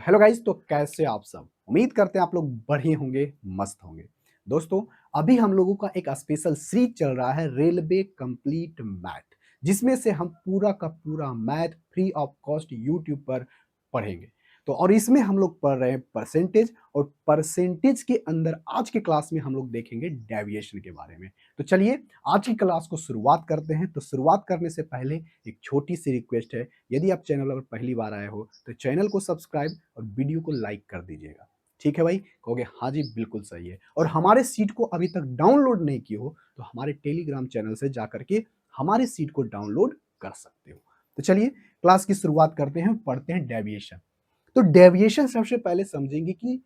Hello guys, तो कैसे आप सब। उम्मीद करते हैं आप लोग बढ़िया होंगे, मस्त होंगे। दोस्तों, अभी हम लोगों का एक स्पेशल सीरीज चल रहा है रेलवे कंप्लीट मैथ, जिसमें से हम पूरा का पूरा math free of cost YouTube पर पढ़ेंगे। तो और इसमें हम लोग पढ़ रहे हैं परसेंटेज, और परसेंटेज के अंदर आज के क्लास में हम लोग देखेंगे डेविएशन के बारे में। तो चलिए आज की क्लास को शुरुआत करते हैं। तो शुरुआत करने से पहले एक छोटी सी रिक्वेस्ट है, यदि आप चैनल पर पहली बार आए हो तो चैनल को सब्सक्राइब और वीडियो को लाइक कर दीजिएगा। ठीक है भाई, कहोगे हाँ जी बिल्कुल सही है। और हमारे सीट को अभी तक डाउनलोड नहीं की हो तो हमारे टेलीग्राम चैनल से जाकर के हमारे सीट को डाउनलोड कर सकते हो। तो चलिए क्लास की शुरुआत करते हैं, पढ़ते हैं डेविएशन। तो डेविएशन सबसे पहले समझेंगे कि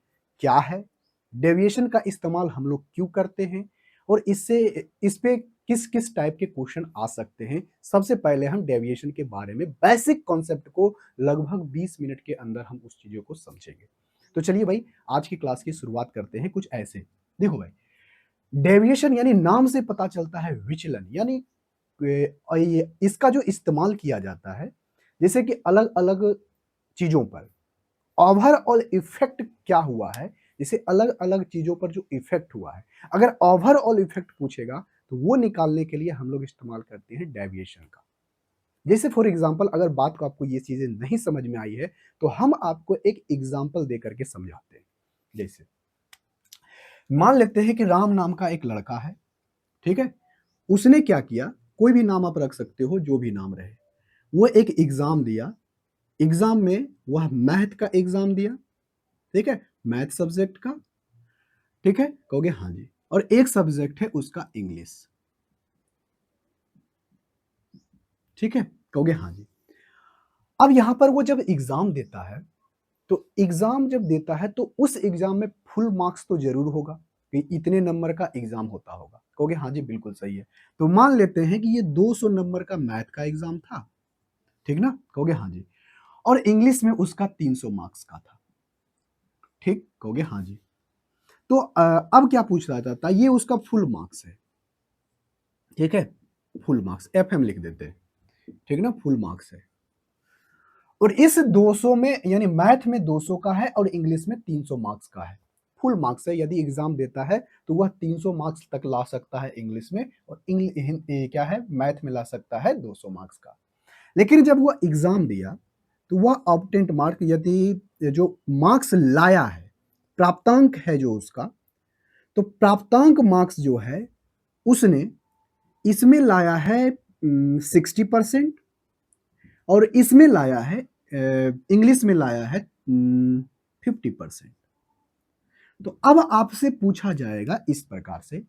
क्या है, डेविएशन का इस्तेमाल हम लोग क्यों करते हैं, और इससे इस पे किस किस टाइप के क्वेश्चन आ सकते हैं। सबसे पहले हम डेविएशन के बारे में बेसिक कॉन्सेप्ट को लगभग 20 मिनट के अंदर हम उस चीजों को समझेंगे। तो चलिए भाई आज की क्लास की शुरुआत करते हैं कुछ ऐसे। देखो भाई, डेविएशन यानी नाम से पता चलता है विचलन, यानी इसका जो इस्तेमाल किया जाता है जैसे कि अलग अलग चीजों पर ओवरऑल इफेक्ट क्या हुआ है, जैसे अलग अलग चीजों पर जो इफेक्ट हुआ है, अगर ओवरऑल इफेक्ट पूछेगा तो वो निकालने के लिए हम लोग इस्तेमाल करते हैं डेविएशन का। जैसे फॉर एग्जांपल अगर बात को आपको ये चीजें नहीं समझ में आई है तो हम आपको एक एग्जांपल दे करके समझाते हैं। जैसे मान लेते हैं कि राम नाम का एक लड़का है, ठीक है। उसने क्या किया, कोई भी नाम आप रख सकते हो, जो भी नाम रहे। वो एक एग्जाम दिया, एग्जाम में वह मैथ का एग्जाम दिया, ठीक है, मैथ सब्जेक्ट का, ठीक है, कहोगे हाँ जी। और एक सब्जेक्ट है उसका इंग्लिश, ठीक है, कहोगे हाँ जी। अब यहां पर वो जब एग्जाम देता है तो एग्जाम जब देता है तो उस एग्जाम में फुल मार्क्स तो जरूर होगा कि इतने नंबर का एग्जाम होता होगा, कहोगे हाँ जी बिल्कुल सही है। तो मान लेते हैं कि ये 200 नंबर का मैथ का एग्जाम था, ठीक ना, कहोगे हाँ जी। और इंग्लिश में उसका 300 मार्क्स का था, ठीक, कहोगे हाँ जी। तो अब क्या पूछ रहा था, ये उसका फुल मार्क्स है, ठीक है, फुल मार्क्स एफएम लिख देते हैं, ठीक ना, फुल मार्क्स है। और इस 200 में यानी मैथ में 200 का है और इंग्लिश में 300 मार्क्स का है, फुल मार्क्स है। यदि एग्जाम देता है तो वह 300 मार्क्स तक ला सकता है इंग्लिश में, और क्या है, मैथ में ला सकता है 200 मार्क्स का। लेकिन जब वह एग्जाम दिया तो वह ऑब्टेंट मार्क, यदि जो मार्क्स लाया है, प्राप्तांक है जो उसका, तो प्राप्तांक मार्क्स जो है उसने इसमें लाया है 60%, और इसमें लाया है, इंग्लिश में लाया है 50%। तो अब आपसे पूछा जाएगा इस प्रकार से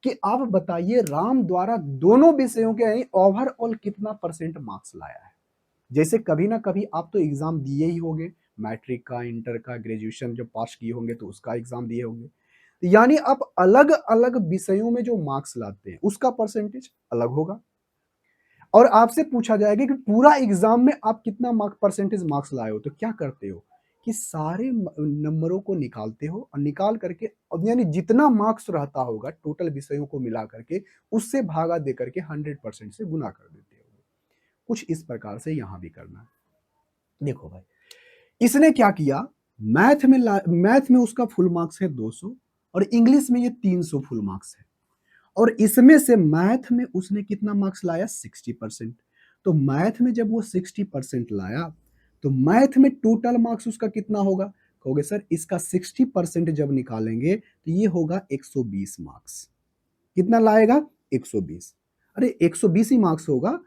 कि आप बताइए राम द्वारा दोनों विषयों के यानी ओवरऑल कितना परसेंट मार्क्स लाया है। जैसे कभी ना कभी आप तो एग्जाम दिए ही होंगे, मैट्रिक का, इंटर का, ग्रेजुएशन जब पास किए होंगे तो उसका एग्जाम दिए होंगे। यानी आप अलग अलग विषयों में जो मार्क्स लाते हैं उसका परसेंटेज अलग होगा। और आपसे पूछा जाएगा कि पूरा एग्जाम में आप कितना परसेंटेज मार्क्स लाए हो, तो क्या करते हो कि सारे नंबरों को निकालते हो, और निकाल करके यानी जितना मार्क्स रहता होगा टोटल विषयों को मिला करके उससे भागा दे करके 100% से गुना कर देते हो। कुछ इस प्रकार से यहां भी करना है। देखो भाई, इसने क्या किया, मैथ में उसका फुल मार्क्स है 200, और इंग्लिश में ये 300 फुल मार्क्स है। और इसमें से मैथ में उसने कितना मार्क्स लाया, 60%। तो मैथ में जब वो 60% लाया तो मैथ में टोटल मार्क्स उसका कितना होगा, कहोगे सर इसका 60% जब निकालेंगे तो ये होगा 120 मार्क्स। कितना लाएगा, 120। अरे 120 ही मार्क्स होगा,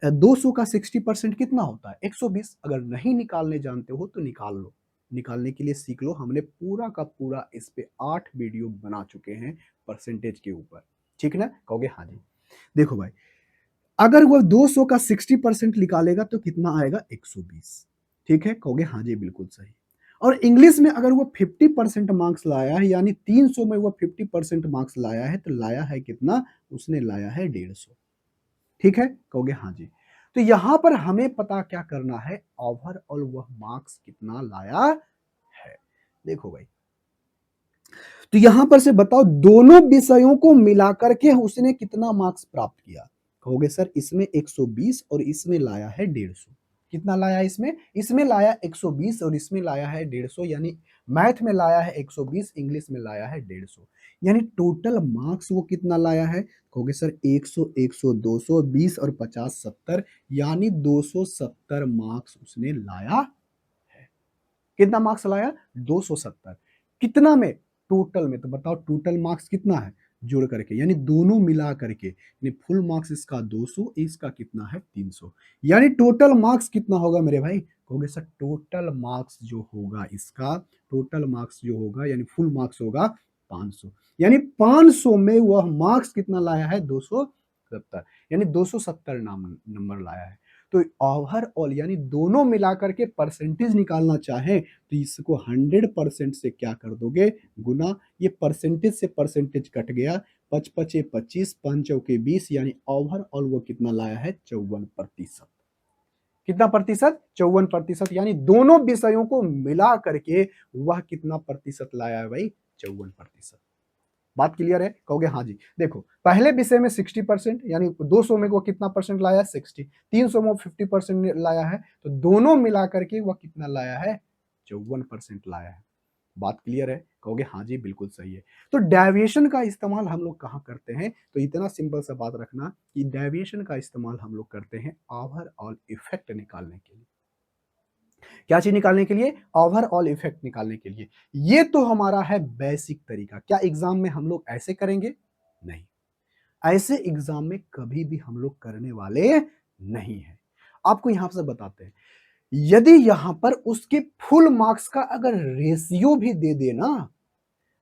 200 का 60% कितना होता है, 120। अगर नहीं निकालने जानते हो तो निकाल लो, निकालने के लिए सीख लो। हमने पूरा का पूरा इस पे 8 वीडियो बना चुके हैं परसेंटेज के ऊपर, ठीक ना, कहोगे हाँ जी। देखो भाई, अगर वो 200 का 60% निकालेगा तो कितना आएगा, 120, ठीक है, कहोगे हाँ जी बिल्कुल सही। और इंग्लिश में अगर वो 50% मार्क्स लाया है, यानी 300 में वो 50% मार्क्स लाया है, तो लाया है कितना, उसने लाया है 150, ठीक है, कहोगे हाँ जी। तो यहां पर हमें पता क्या करना है, ओवरऑल वह मार्क्स कितना लाया है। देखो भाई, तो यहां पर से बताओ दोनों विषयों को मिलाकर के उसने कितना मार्क्स प्राप्त किया, कहोगे सर इसमें 120 और इसमें लाया है 150, कितना लाया है इसमें? इसमें लाया 120 और इसमें लाया है 150, यानी मैथ में लाया है 120, इंग्लिश में लाया है 150, यानी टोटल मार्क्स वो कितना लाया है? कहोगे सर 100, 100, 200, 20 और 50, 70, यानी 270 मार्क्स उसने लाया है। कितना मार्क्स लाया? 270। कितना में? टोटल में। तो बताओ टोटल मार्क्स कितना है जोड़ करके, यानी दोनों मिला करके, यानी फुल मार्क्स इसका 200, इसका कितना है 300, यानी टोटल मार्क्स कितना होगा मेरे भाई? कहोगे सर टोटल मार्क्स जो होगा इसका, टोटल मार्क्स जो होगा यानी फुल मार्क्स होगा 500, यानी 500 में वह मार्क्स कितना लाया है? 270, यानी 270 नंबर लाया है। तो ओवरऑल यानी दोनों मिलाकर के परसेंटेज निकालना चाहें तो इसको 100% से क्या कर दोगे? गुना। ये परसेंटेज से परसेंटेज कट गया, 5 पचे 25, 5 चौके 20, यानी ओवरऑल वो कितना लाया है? 54%। कितना प्रतिशत? 54%, यानी दोनों विषयों को मिला करके वह कितना प्रतिशत लाया है भाई? 54%। बात क्लियर है? कहोगे हाँ जी। देखो पहले विषय में 60%, यानी 200 में वो कितना परसेंट लाया है? 60। 300 में 50% लाया है, तो दोनों मिलाकर के वह कितना लाया है? 54% लाया है। बात क्लियर है? कहोगे हाँ जी बिल्कुल सही है। तो डेविएशन का इस्तेमाल हम लोग कहाँ करते हैं? तो इतना सिंपल सा बात रखना कि डेविएशन का इस्तेमाल हम लोग करते हैं ओवरऑल इफेक्ट निकालने के लिए। क्या चीज निकालने के लिए? ओवरऑल इफेक्ट निकालने के लिए। ये तो हमारा है बेसिक तरीका। क्या एग्जाम में हम लोग ऐसे करेंगे? नहीं, ऐसे एग्जाम में कभी भी हम लोग करने वाले नहीं है। आपको यहां से बताते हैं, यदि यहां पर उसके फुल मार्क्स का अगर रेशियो भी दे दे ना,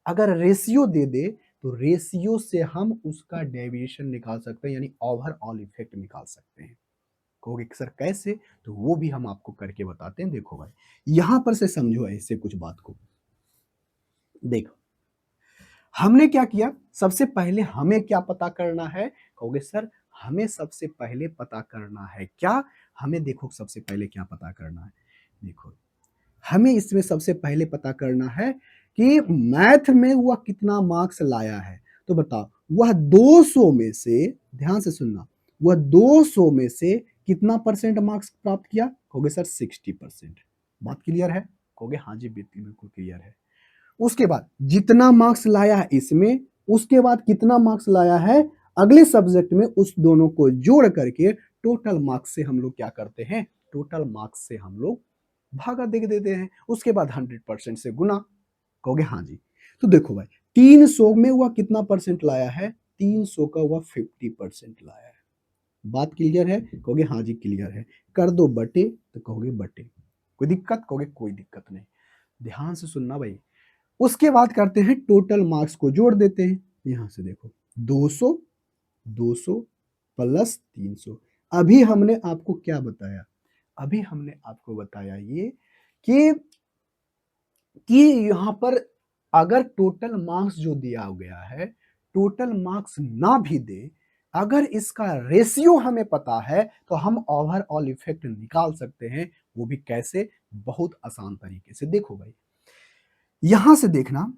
अगर रेशियो दे दे तो रेशियो से हम उसका डेविएशन निकाल सकते हैं, यानी ओवरऑल इफेक्ट निकाल सकते हैं। कहोगे सर कैसे? तो वो भी हम आपको करके बताते हैं। देखो भाई यहां पर से समझो ऐसे कुछ बात को। देखो हमने क्या किया, सबसे पहले हमें क्या पता करना है? कहोगे सर हमें सबसे पहले पता करना है क्या? हमें देखो सबसे पहले क्या पता करना है। देखो हमें इसमें सबसे पहले पता करना है कि मैथ में वह कितना मार्क्स लाया है। तो बताओ वह 200 में से, ध्यान से सुनना, वह 200 में से कितना परसेंट मार्क्स प्राप्त किया? कहोगे सर 60%। बात क्लियर है? कहोगे हाँ जी बिल्कुल क्लियर है। उसके बाद जितना मार्क्स लाया है इसमें, उसके बाद कितना मार्क्स लाया है अगले सब्जेक्ट में, उस दोनों को जोड़ करके टोटल मार्क्स से हम लोग क्या करते हैं? टोटल मार्क्स से हम लोग भागा देख देते हैं, उसके बाद 100% से गुना। कहोगे हाँ जी। तो देखो भाई 300 में वह कितना परसेंट लाया है? 300 का वह 50% लाया है। बात क्लियर है? कहोगे हाँ जी क्लियर है। कर दो बटे, तो कहोगे बटे। कोई दिक्कत? कहोगे कोई दिक्कत नहीं। ध्यान से सुनना भाई। उसके बाद करते हैं टोटल मार्क्स को जोड़ देते हैं। यहां से देखो 200, 200 प्लस 300। अभी हमने आपको क्या बताया? अभी हमने आपको बताया ये कि यहां पर अगर टोटल मार्क्स जो दिया गया है, टोटल मार्क्स ना भी दे, अगर इसका रेशियो हमें पता है तो हम ओवरऑल इफेक्ट निकाल सकते हैं। वो भी कैसे? बहुत आसान तरीके से। देखो भाई यहां से देखना,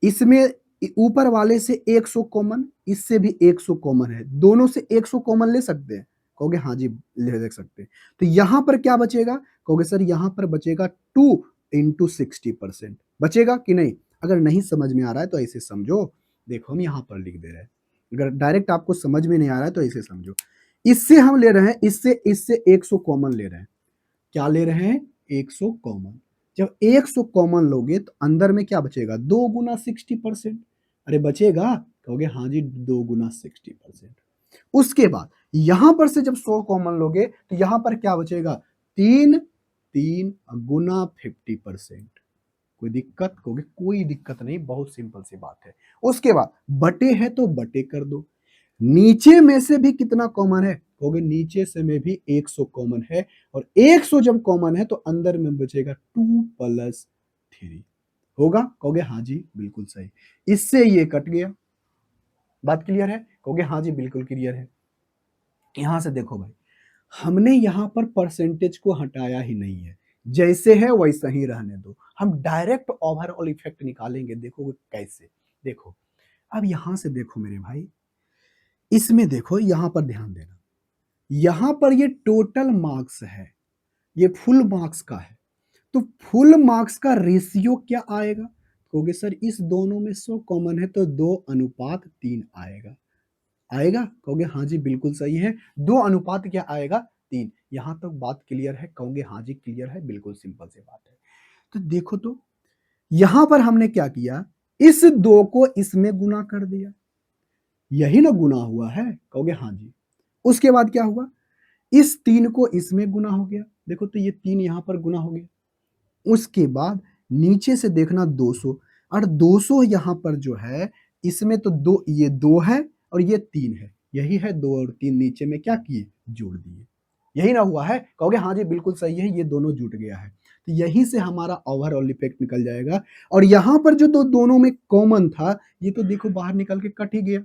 इसमें ऊपर वाले से 100 कॉमन, इससे भी 100 कॉमन है, दोनों से 100 कॉमन ले सकते हैं। कहोगे हाँ जी ले सकते हैं। तो यहां पर क्या बचेगा? कहोगे सर यहां पर बचेगा 2 इंटू 60%। बचेगा कि नहीं? अगर नहीं समझ में आ रहा है तो ऐसे समझो। देखो हम यहां पर लिख दे रहे हैं, अगर डायरेक्ट आपको समझ में नहीं आ रहा है तो ऐसे समझो। इससे हम ले रहे हैं, इससे 100 कॉमन ले रहे हैं। क्या ले रहे हैं? 100 कॉमन। जब 100 कॉमन लोगे तो अंदर में क्या बचेगा? 2 गुना 60%। अरे बचेगा? कहोगे हाँ जी 2 गुना 60%। उसके बाद यहां पर से जब 100 कॉमन लोगे तो यहां पर क्या बचेगा? 3 3 गुना 50%। कोई दिक्कत? कहोगे कोई दिक्कत नहीं, बहुत सिंपल सी बात है। उसके बाद बटे है तो बटे कर दो। नीचे में से भी कितना कॉमन है? कहोगे नीचे से में भी 100 कॉमन है, और 100 जब कॉमन है तो अंदर में बचेगा 2 प्लस 3। होगा? कहोगे हाँ जी बिल्कुल सही। इससे ये कट गया। बात क्लियर है? कहोगे हाँ जी बिल्कुल क्लियर है। यहां से देखो भाई हमने यहां पर परसेंटेज को हटाया ही नहीं है, जैसे है वैसा ही रहने दो। हम डायरेक्ट ओवरऑल इफेक्ट निकालेंगे। देखोगे कैसे? देखो अब यहां से देखो मेरे भाई, इसमें देखो यहां पर ध्यान देना। यहां पर ये टोटल मार्क्स है, ये फुल मार्क्स का है। तो फुल मार्क्स का रेशियो क्या आएगा? कहोगे सर इस दोनों में 100 कॉमन है तो 2:3 आएगा। आएगा? कहोगे हाँ जी बिल्कुल सही है। 2 अनुपात क्या आएगा? 3। यहां तक बात क्लियर है? कहोगे हाँ जी क्लियर है, बिल्कुल सिंपल सी बात है। तो देखो तो यहां पर हमने क्या किया, इस 2 को इसमें गुना कर दिया, यही ना गुना हुआ है? कहोगे हाँ जी। उसके बाद क्या हुआ, इस 3 को इसमें गुना हो गया, देखो तो ये 3 यहां पर गुना हो गया। उसके बाद नीचे से देखना 200, और 200 यहाँ पर जो है इसमें तो दो, ये 2 है और ये 3 है, यही है 2 और 3 नीचे में क्या किए, जोड़ दिए। यही ना हुआ है? कहोगे हाँ जी बिल्कुल सही है, ये दोनों जुट गया है। तो यहीं से हमारा ओवरऑल इफेक्ट निकल जाएगा। और यहाँ पर जो दोनों में कॉमन था, ये तो देखो बाहर निकल के कट ही गया।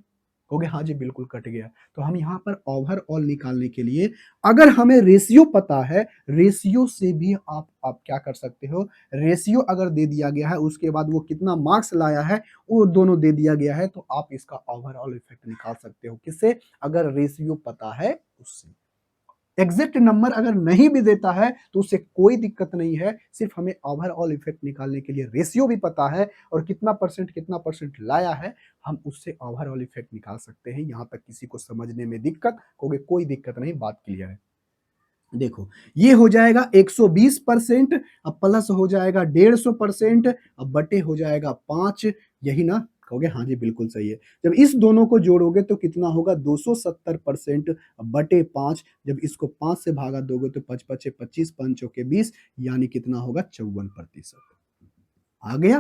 कहोगे हाँ जी बिल्कुल कट गया। तो हम यहाँ पर ओवरऑल निकालने के लिए अगर हमें रेशियो पता है, रेशियो से भी आप क्या कर सकते हो, रेशियो अगर दे दिया गया है उसके बाद वो कितना मार्क्स लाया है वो दोनों दे दिया गया है, तो आप इसका ओवरऑल इफेक्ट निकाल सकते हो। किससे? अगर रेशियो पता है उससे। एग्जैक्ट नंबर अगर नहीं भी देता है तो उससे कोई दिक्कत नहीं है, सिर्फ हमें ओवरऑल इफेक्ट निकालने के लिए रेशियो भी पता है और कितना परसेंट लाया है, हम उससे ओवरऑल इफेक्ट निकाल सकते हैं। यहां तक किसी को समझने में दिक्कत, कहोगे कोई दिक्कत नहीं, बात क्लियर है। देखो ये हो जाएगा 120%, अब प्लस हो जाएगा 150%, अब बटे हो जाएगा 5, यही ना? कहोगे हाँ जी बिल्कुल सही है। जब इस दोनों को जोड़ोगे तो कितना होगा, 270% बटे 5। जब इसको 5 से भागा दोगे तो 5 पचे 25, 5 चौके 20, यानी कितना होगा, 54%। आ गया?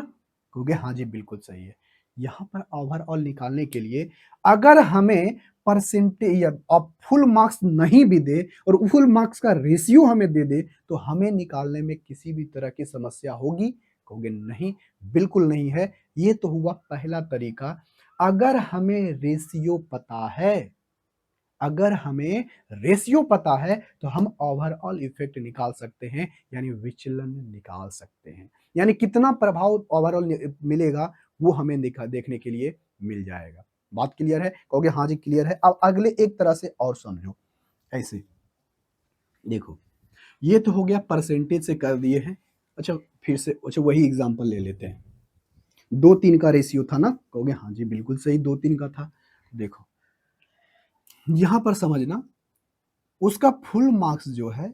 कहोगे हाँ जी बिल्कुल सही है। यहाँ पर ओवरऑल निकालने के लिए अगर हमें परसेंटेज या अब फुल मार्क्स नहीं भी दे और फुल मार्क्स का रेशियो हमें दे दे तो हमें निकालने में किसी भी तरह की समस्या होगी? कहोगे नहीं, बिल्कुल नहीं है। ये तो हुआ पहला तरीका। अगर हमें रेशियो पता है, अगर हमें रेशियो पता है तो हम ओवरऑल इफेक्ट निकाल सकते हैं, यानी विचलन निकाल सकते हैं, यानी कितना प्रभाव ओवरऑल मिलेगा वो हमें देखने के लिए मिल जाएगा। बात क्लियर है? कहोगे हाँ जी क्लियर है। अब अगले एक तरह से और समझो, ऐसे देखो, ये तो हो गया परसेंटेज से कर दिए हैं। अच्छा फिर से अच्छा वही एग्जांपल ले लेते हैं। 2-3 का रेशियो था ना? कहोगे हाँ जी बिल्कुल सही, 2-3 का था। देखो यहां पर समझना, उसका फुल मार्क्स जो है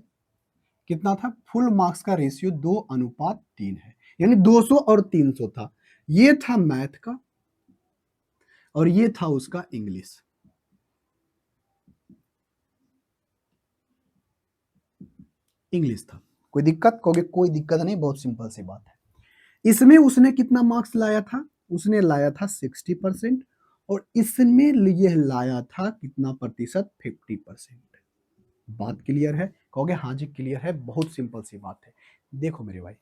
कितना था, फुल मार्क्स का रेशियो 2:3 है, यानी 200 और 300 था। ये था मैथ का और ये था उसका इंग्लिश। इंग्लिश था। कोई दिक्कत? कहोगे कोई दिक्कत नहीं, बहुत सिंपल सी बात है। इसमें उसने कितना मार्क्स लाया था, उसने लाया था 60%, और इसमें ये लाया था कितना प्रतिशत, 50%। बात क्लियर है? कहोगे हाँ जी क्लियर है, बहुत सिंपल सी बात है। देखो मेरे भाई,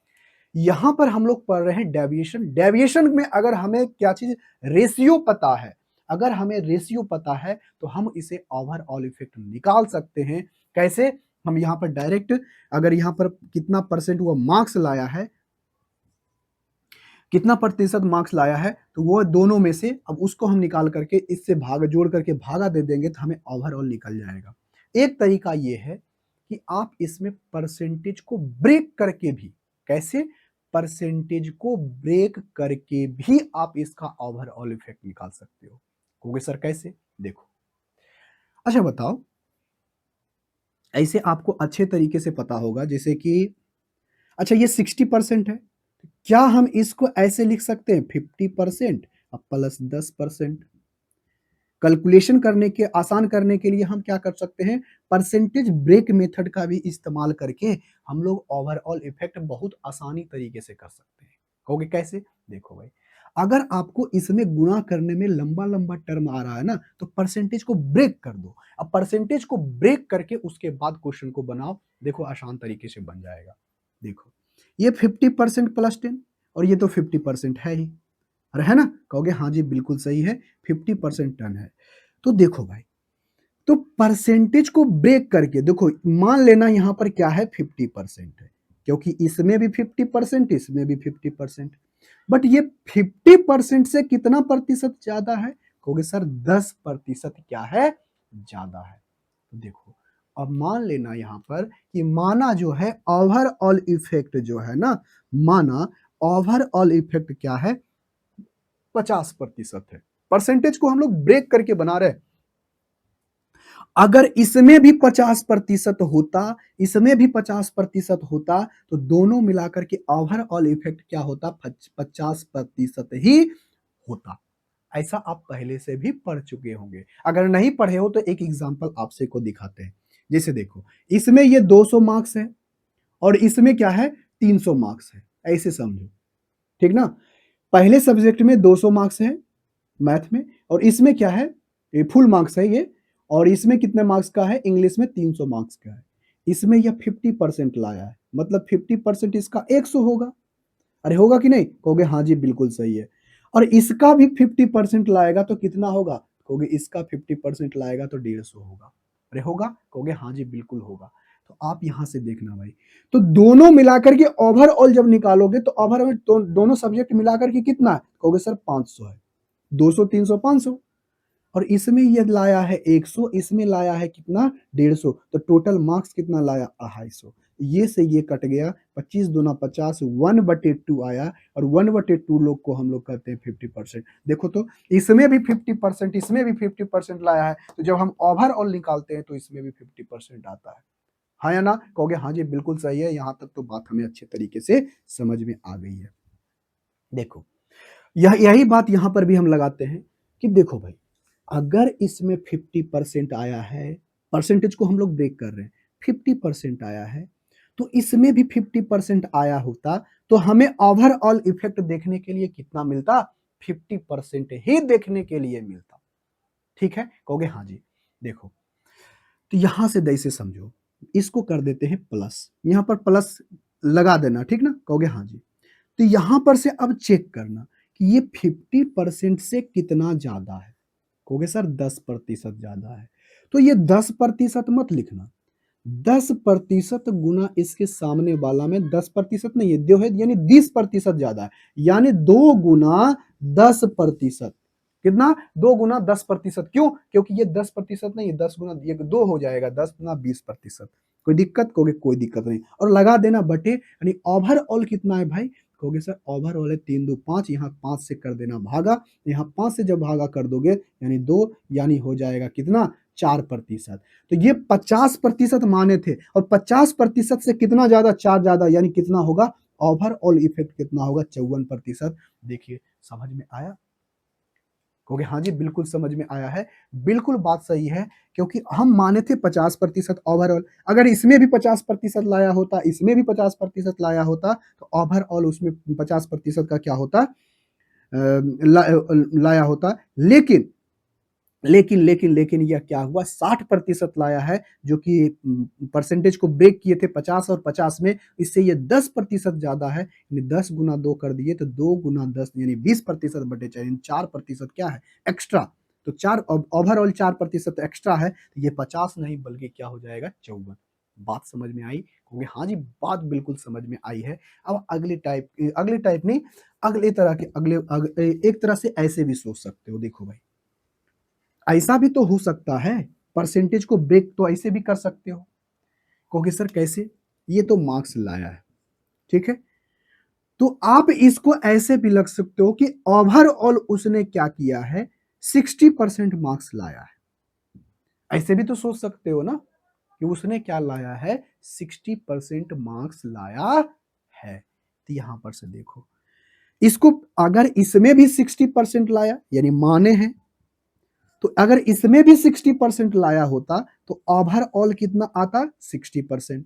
यहां पर हम लोग पढ़ रहे हैं डेविएशन। डेविएशन में अगर हमें क्या चीज, रेशियो पता है, अगर हमें रेशियो पता है तो हम इसे ओवरऑल इफेक्ट निकाल सकते हैं। कैसे? हम यहां पर डायरेक्ट, अगर यहां पर कितना परसेंट वो मार्क्स लाया है, कितना प्रतिशत मार्क्स लाया है, तो वो दोनों में से अब उसको हम निकाल करके इससे भाग जोड़ करके भागा दे देंगे तो हमें ओवरऑल निकल जाएगा। एक तरीका ये है कि आप इसमें परसेंटेज को ब्रेक करके भी, कैसे, परसेंटेज को ब्रेक करके भी आप इसका ओवरऑल इफेक्ट निकाल सकते हो। कहोगे सर कैसे? देखो, अच्छा बताओ, ऐसे आपको अच्छे तरीके से पता होगा जैसे कि, अच्छा ये 60% है, क्या हम इसको ऐसे लिख सकते हैं 50% अब प्लस 10%? कैलकुलेशन करने के आसान करने के लिए हम क्या कर सकते हैं, परसेंटेज ब्रेक मेथड का भी इस्तेमाल करके हम लोग ओवरऑल इफेक्ट बहुत आसानी तरीके से कर सकते हैं। कहोगे कैसे? देखो भाई, अगर आपको इसमें गुणा करने में लंबा लंबा टर्म आ रहा है ना, तो परसेंटेज को ब्रेक कर दो। अब परसेंटेज को ब्रेक करके उसके बाद क्वेश्चन को बनाओ, देखो आसान तरीके से बन जाएगा। देखो ये 50% प्लस 10 और ये तो 50% है ही, अरे है ना? कहोगे हाँ जी बिल्कुल सही है, 50% टर्न है। तो देखो भाई, तो परसेंटेज को ब्रेक करके देखो, मान लेना यहां पर क्या है, 50% है, क्योंकि इसमें भी 50%, इसमें भी 50%, बट ये 50% से कितना प्रतिशत ज्यादा है? कहोगे सर 10% क्या है, ज्यादा है। तो देखो अब मान लेना यहाँ पर कि माना जो है ओवरऑल इफेक्ट जो है ना, माना ओवरऑल इफेक्ट क्या है, 50% है। परसेंटेज को हम लोग ब्रेक करके बना रहे हैं। अगर इसमें भी 50% होता, इसमें भी 50% होता, तो दोनों मिलाकर के ओवरऑल इफेक्ट क्या होता, 50% ही होता। ऐसा आप पहले से भी पढ़ चुके होंगे। अगर नहीं पढ़े हो तो एक एग्जांपल आपसे को दिखाते हैं। जैसे देखो, इसमें ये 200 मार्क्स है और इसमें क्या है, 300 मार्क्स है। ऐसे समझो, ठीक ना। पहले सब्जेक्ट में 200 मार्क्स है मैथ में, और इसमें क्या है, ये फुल मार्क्स है ये, और इसमें कितने मार्क्स का है, इंग्लिश में 300 मार्क्स का है। इसमें यह 50% लाया है, मतलब 50% इसका 100 होगा। अरे होगा कि नहीं, कहोगे हाँ जी बिल्कुल सही है। और इसका भी 50% लाएगा तो कितना होगा, कहोगे इसका 50% लाएगा तो 150 होगा। अरे होगा, कहोगे हाँ जी बिल्कुल होगा। तो आप यहां से देखना भाई, तो दोनों मिलाकर के ओवरऑल जब निकालोगे तो ओवरऑल दोनों सब्जेक्ट मिलाकर के कितना है, कहोगे सर 500 है। 200 300 500, और इसमें ये लाया है 100, इसमें लाया है कितना, 150, तो टोटल मार्क्स कितना लाया, 250। ये से ये कट गया, 25 दूना 50, 1/2 आया, और 1/2 लोग को हम लोग करते हैं 50%। देखो तो इसमें भी 50%, इसमें भी 50% लाया है, तो जब हम ओवरऑल निकालते हैं तो इसमें भी 50% आता है। हाँ या ना, कहोगे हाँ जी बिल्कुल सही है। यहां तक तो बात हमें अच्छे तरीके से समझ में आ गई है। देखो, यही बात यहां पर भी हम लगाते हैं कि देखो भाई, अगर इसमें 50% आया है, परसेंटेज को हम लोग ब्रेक कर रहे हैं, 50% आया है, तो इसमें भी 50% आया होता, तो हमें ओवरऑल इफेक्ट देखने के लिए कितना मिलता, 50% ही देखने के लिए मिलता। ठीक है, कहोगे हाँ जी। देखो, तो यहां से दैसे समझो, इसको कर देते हैं प्लस, यहां पर प्लस लगा देना, ठीक ना, कहोगे हाँ जी। तो यहां पर से अब चेक करना कि ये 50% से कितना ज्यादा है, कहोगे सर 10% ज्यादा है। तो ये 10% मत लिखना, 10% गुना इसके सामने वाला में 10% नहीं है, दो है, यानी 20% ज्यादा है, यानी 2 गुना 10%। कितना, 2 गुना 10%। क्यों, क्योंकि ये 10% नहीं है, 10 गुना ये 2 हो जाएगा, 10 गुना 20%। कोई दिक्कत, कहोगे कोई दिक्कत नहीं, और लगा देना बटे, यानी ओवरऑल कितना है भाई, कहोगे सर ओवरऑल है 3 2 5, यहाँ 5 से कर देना भागा, यहाँ 5 से जब भागा कर दोगे यानी 2, यानी हो जाएगा कितना, 4%। तो ये 50% माने थे, और 50% से कितना ज्यादा, 4 ज्यादा, यानी कितना होगा, ओवरऑल इफेक्ट कितना होगा, 54%। देखिए समझ में आया, कहोगे हाँ जी बिल्कुल समझ में आया है। बिल्कुल बात सही है, क्योंकि हम माने थे 50% ओवरऑल, अगर इसमें भी 50% लाया होता, इसमें भी 50% लाया होता, तो ओवरऑल उसमें 50% का क्या होता, लाया होता। लेकिन यह क्या हुआ, 60% लाया है, जो कि परसेंटेज को ब्रेक किए थे 50 और 50 में, इससे ये 10% ज्यादा है, यानी 10 गुना 2 कर दिए तो 2 गुना 10 यानी 20% बटे 4, यानी 4% क्या है, एक्स्ट्रा। तो चार ओवरऑल 4% एक्स्ट्रा है, तो ये 50 नहीं बल्कि क्या हो जाएगा, 54। बात समझ में आई, क्योंकि हाँ जी बात बिल्कुल समझ में आई है। अब अगले टाइप नहीं, अगले तरह के एक तरह से ऐसे भी सोच सकते हो। देखो भाई, ऐसा भी तो हो सकता है, परसेंटेज को ब्रेक तो ऐसे भी कर सकते हो, क्योंकि सर कैसे, ये तो मार्क्स लाया है, ठीक है, तो आप इसको ऐसे भी लग सकते हो कि ओवरऑल उसने क्या किया है, 60% मार्क्स लाया है। ऐसे भी तो सोच सकते हो ना, कि उसने क्या लाया है, 60% मार्क्स लाया है। तो यहां पर से देखो, इसको अगर इसमें भी 60% लाया, यानी माने हैं, तो अगर इसमें भी 60% लाया होता, तो ओवरऑल कितना आता, 60%।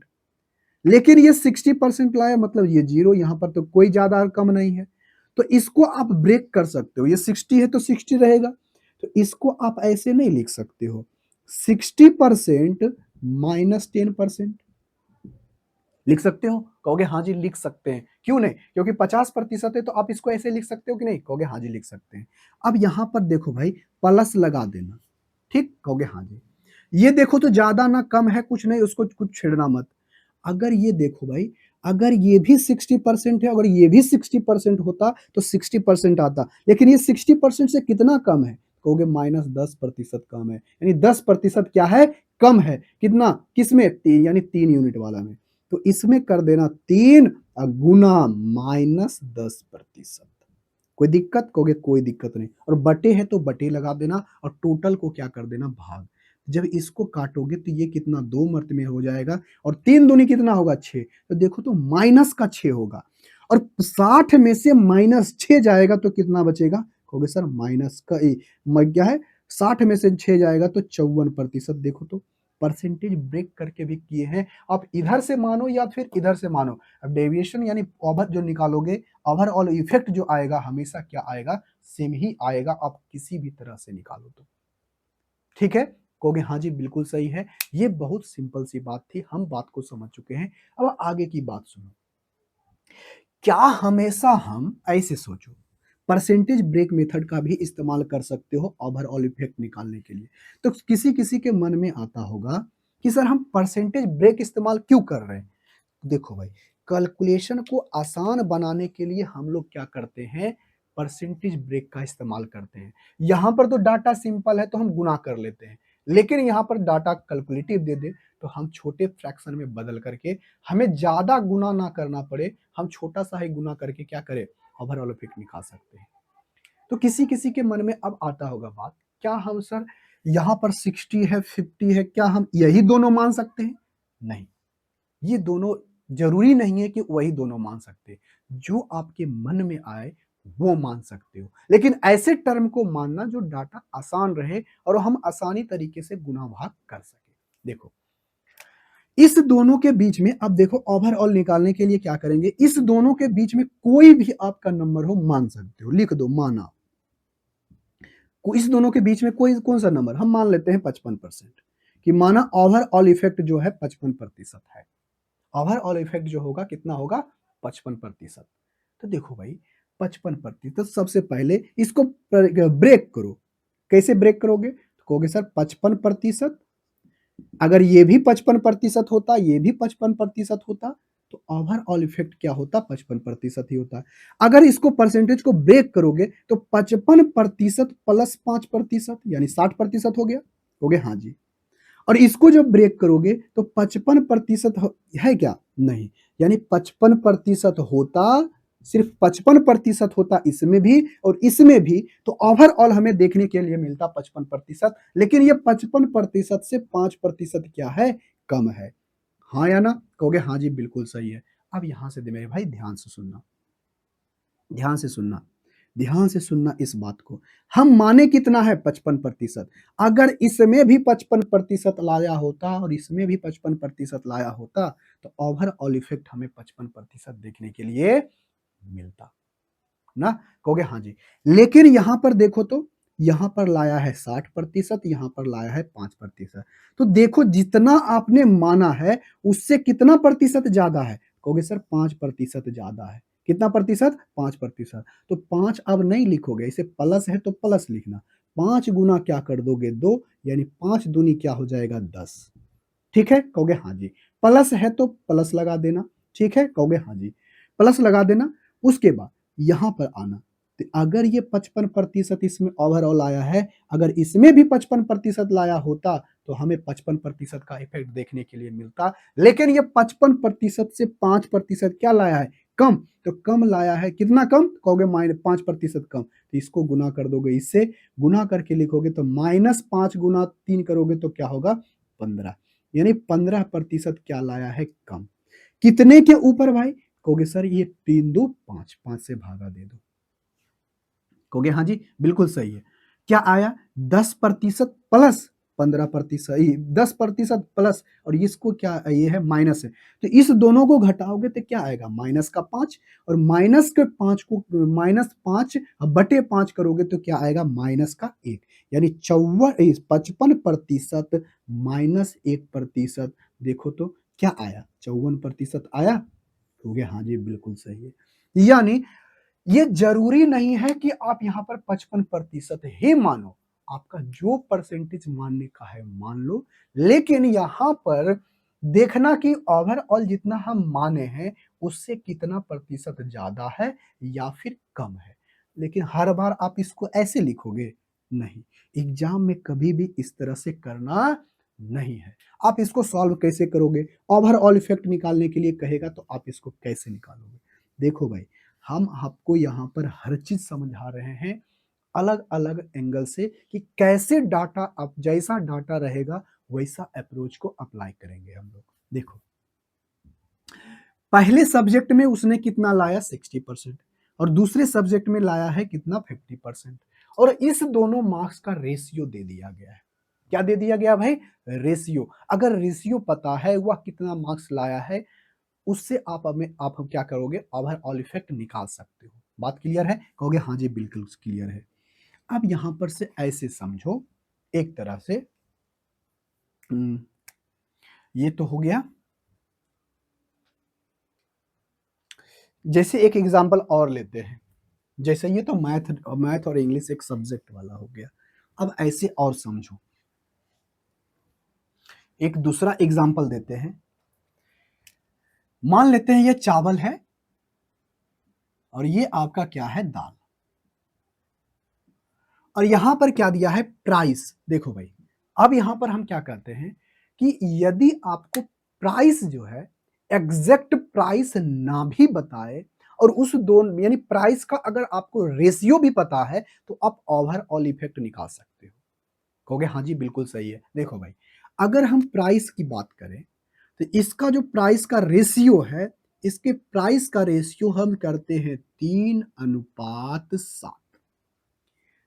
लेकिन ये 60% लाया, मतलब ये जीरो, यहां पर तो कोई ज्यादा कम नहीं है, तो इसको आप ब्रेक कर सकते हो, ये 60 है तो 60 रहेगा, तो इसको आप ऐसे नहीं लिख सकते हो, 60% -10%। लिख सकते हो, कहोगे हाँ जी लिख सकते हैं, क्यों नहीं, क्योंकि 50% है, तो आप इसको ऐसे लिख सकते हो कि नहीं, कहोगे हाँ जी लिख सकते हैं। अब यहां पर देखो भाई, प्लस लगा देना, ठीक, कहोगे हाँ जी। ये देखो तो ज्यादा ना कम है, कुछ नहीं, उसको कुछ छेड़ना मत। अगर ये देखो भाई, अगर ये भी 60% है, अगर ये भी 60% होता तो 60% आता, लेकिन ये 60% से कितना कम है, कहोगे -10% कम है। यानी 10% क्या है? कम है। कितना? किसमें? 3 यानी 3 यूनिट वाला में। तो इसमें कर देना 3 गुना -10%। कोई दिक्कत? कहोगे कोई दिक्कत नहीं। और बटे है तो बटे लगा देना और टोटल को क्या कर देना? भाग। जब इसको काटोगे तो ये कितना 2 मर्त में हो जाएगा और 3 दूनी कितना होगा? 6। तो देखो तो माइनस का 6 होगा और 60 में से -6 जाएगा तो कितना बचेगा? कहोगे सर माइनस का क्या है? 60 में से 6 जाएगा तो 54%। देखो तो परसेंटेज ब्रेक करके भी किए हैं। आप इधर से मानो या फिर इधर से मानो, अब डेविएशन यानी ओवर जो निकालोगे, ओवरऑल इफेक्ट जो आएगा हमेशा क्या आएगा? सेम ही आएगा, आप किसी भी तरह से निकालो तो। ठीक है? कहोगे हाँ जी बिल्कुल सही है। ये बहुत सिंपल सी बात थी, हम बात को समझ चुके हैं। अब आगे की बात सुनो। क्या हमेशा हम ऐसे सोचो, परसेंटेज ब्रेक मेथड का भी इस्तेमाल कर सकते हो ओवरऑल इफेक्ट निकालने के लिए? तो किसी-किसी के मन में आता होगा कि सर हम परसेंटेज ब्रेक इस्तेमाल क्यों कर रहे हैं? देखो भाई, कैलकुलेशन को आसान बनाने के लिए हम लोग क्या करते हैं? परसेंटेज ब्रेक का इस्तेमाल करते हैं। यहाँ पर तो डाटा सिंपल है तो हम गुणा कर लेते हैं, लेकिन यहाँ पर डाटा कैलकुलेटिव दे दे तो हम छोटे फ्रैक्शन में बदल करके, हमें ज़्यादा गुणा ना करना पड़े, हम छोटा-सा ही गुणा करके क्या करें? ओवरऑल इफेक्ट निकाल सकते हैं। तो किसी-किसी के मन में अब आता होगा बात, क्या हम सर यहाँ पर 60 है, 50 है, क्या हम यही दोनों मान सकते हैं? नहीं। ये दोनों ज़रूरी नहीं है कि वही दोनों मान सकते हैं। जो आपके मन में आए वो मान सकते हो। लेकिन ऐसे टर्म को मानना जो डाटा आसान रहे और हम आसानी तरीके से गुणा-भाग कर सकें। देखो, इस दोनों के बीच में अब देखो ओवरऑल निकालने के लिए क्या करेंगे? इस दोनों के बीच में कोई भी आपका नंबर हो मान सकते हो। लिख दो माना। इस दोनों के बीच में कोई कौन-सा नंबर? हम मान लेते हैं 55% कि माना ओवरऑल इफेक्ट जो है 55% है। ओवरऑल इफेक्ट जो होगा कितना होगा? 55%। तो देखो भाई 55% सबसे पहले इसको ब्रेक करो। कैसे ब्रेक करोगे? तो कहोगे सर 55% अगर ये भी 55% होता, ये भी 55% होता, तो ओवरऑल इफेक्ट क्या होता? 55% ही होता। अगर इसको परसेंटेज को ब्रेक करोगे तो 55% प्लस 5% यानी 60% हो गया? कहोगे हाँ जी। और इसको जब ब्रेक करोगे तो 55% है क्या? नहीं। यानी 55% होता, सिर्फ 55% होता इसमें भी और इसमें भी, तो ओवरऑल हमें देखने के लिए मिलता 55%, लेकिन ये 55% से 5% क्या है? कम है। हाँ या ना? कहोगे हाँ जी बिल्कुल सही है। अब यहां से मेरे भाई ध्यान से सुनना, ध्यान से सुनना, ध्यान से सुनना इस बात को। हम माने कितना है? 55%। अगर इसमें भी 55% लाया होता और इसमें भी 55% लाया होता, तो ओवरऑल इफेक्ट हमें 55% देखने के लिए मिलता। ना? कहोगे हाँ जी। लेकिन यहां पर देखो तो, यहां पर लाया है 60%, यहां पर लाया है 5%। तो देखो जितना आपने माना है उससे कितना प्रतिशत ज्यादा है? कहोगे सर 5% ज्यादा है। कितना प्रतिशत? 5%। तो 5 अब नहीं लिखोगे, इसे प्लस है तो प्लस लिखना। 5 गुना क्या कर दोगे? 2, यानी 5 दूनी क्या हो जाएगा? 10। ठीक है? कहोगे हाँ जी। प्लस है तो प्लस लगा देना। ठीक है? कहोगे हाँ जी। प्लस लगा देना। उसके बाद यहाँ पर आना। तो अगर ये 55% इसमें ओवरऑल आया है, अगर इसमें भी 55% लाया होता, तो हमें 55% का इफेक्ट देखने के लिए मिलता। लेकिन ये 55% से 5% क्या लाया है? कम। तो कम लाया है, कितना कम? कहोगे -5% कम। तो इसको गुना कर दोगे इससे, गुना करके लिखोगे तो -5 गुना 3 करोगे तो क्या होगा? 15। यानी 15% क्या लाया है? कम। कितने के ऊपर भाई? कहोगे सर ये 3 दू 5, 5 से भागा दे दो। कहोगे हाँ जी बिल्कुल सही है। क्या आया? 10% प्लस 15%, 10% प्लस, और इसको क्या ये है? माइनस है। तो इस दोनों को घटाओगे तो क्या आएगा? माइनस का 5, और माइनस के 5 को -5 बटे 5 करोगे तो क्या आएगा? माइनस का 1। यानी 55% माइनस 1%। देखो तो क्या आया? 54% आया? कहोगे हाँ जी बिल्कुल सही है। यानी ये जरूरी नहीं है कि आप यहाँ पर 55% ही मानो, आपका जो परसेंटेज मानने का है मान लो, लेकिन यहाँ पर देखना कि ओवरऑल जितना हम माने हैं उससे कितना प्रतिशत ज्यादा है या फिर कम है। लेकिन हर बार आप इसको ऐसे लिखोगे? नहीं। एग्जाम में कभी भी इस तरह से करना नहीं है। आप इसको सॉल्व कैसे करोगे? ओवरऑल इफेक्ट निकालने के लिए कहेगा तो आप इसको कैसे निकालोगे? देखो भाई, हम आपको यहाँ पर हर चीज समझा रहे हैं अलग-अलग एंगल से कि कैसे डाटा अब जैसा डाटा रहेगा वैसा अप्रोच को अप्लाई करेंगे हम लोग। देखो, पहले सब्जेक्ट में उसने कितना लाया 60% और दूसरे सब्जेक्ट में लाया है कितना 50% और इस दोनों मार्क्स का रेशियो दे दिया गया है। क्या दे दिया गया भाई? रेशियो। अगर रेशियो पता है वह कितना मार्क्स लाया है उससे आप क्या करोगे? ओवरऑल इफेक्ट निकाल सकते हो। बात क्लियर है? कहोगे हाँ जी बिल्कुल क्लियर है। अब यहां पर से ऐसे समझो एक तरह से ये तो हो गया। जैसे एक एग्जांपल और लेते हैं, जैसे ये तो मैथ मैथ और इंग्लिश एक सब्जेक्ट वाला हो गया। अब ऐसे और समझो, एक दूसरा एग्जांपल देते हैं। मान लेते हैं ये चावल है और ये आपका क्या है? दाल। और यहां पर क्या दिया है? प्राइस। देखो भाई, अब यहां पर हम क्या करते हैं कि यदि आपको प्राइस जो है एग्जैक्ट प्राइस ना भी बताए और उस दोनों यानी प्राइस का अगर आपको रेशियो भी पता है तो आप ओवरऑल इफेक्ट निकाल सकते हो। कहोगे हाँ जी बिल्कुल सही है। देखो भाई, अगर हम प्राइस की बात करें तो इसका जो प्राइस का रेशियो है, इसके प्राइस का रेशियो हम करते हैं 3:7।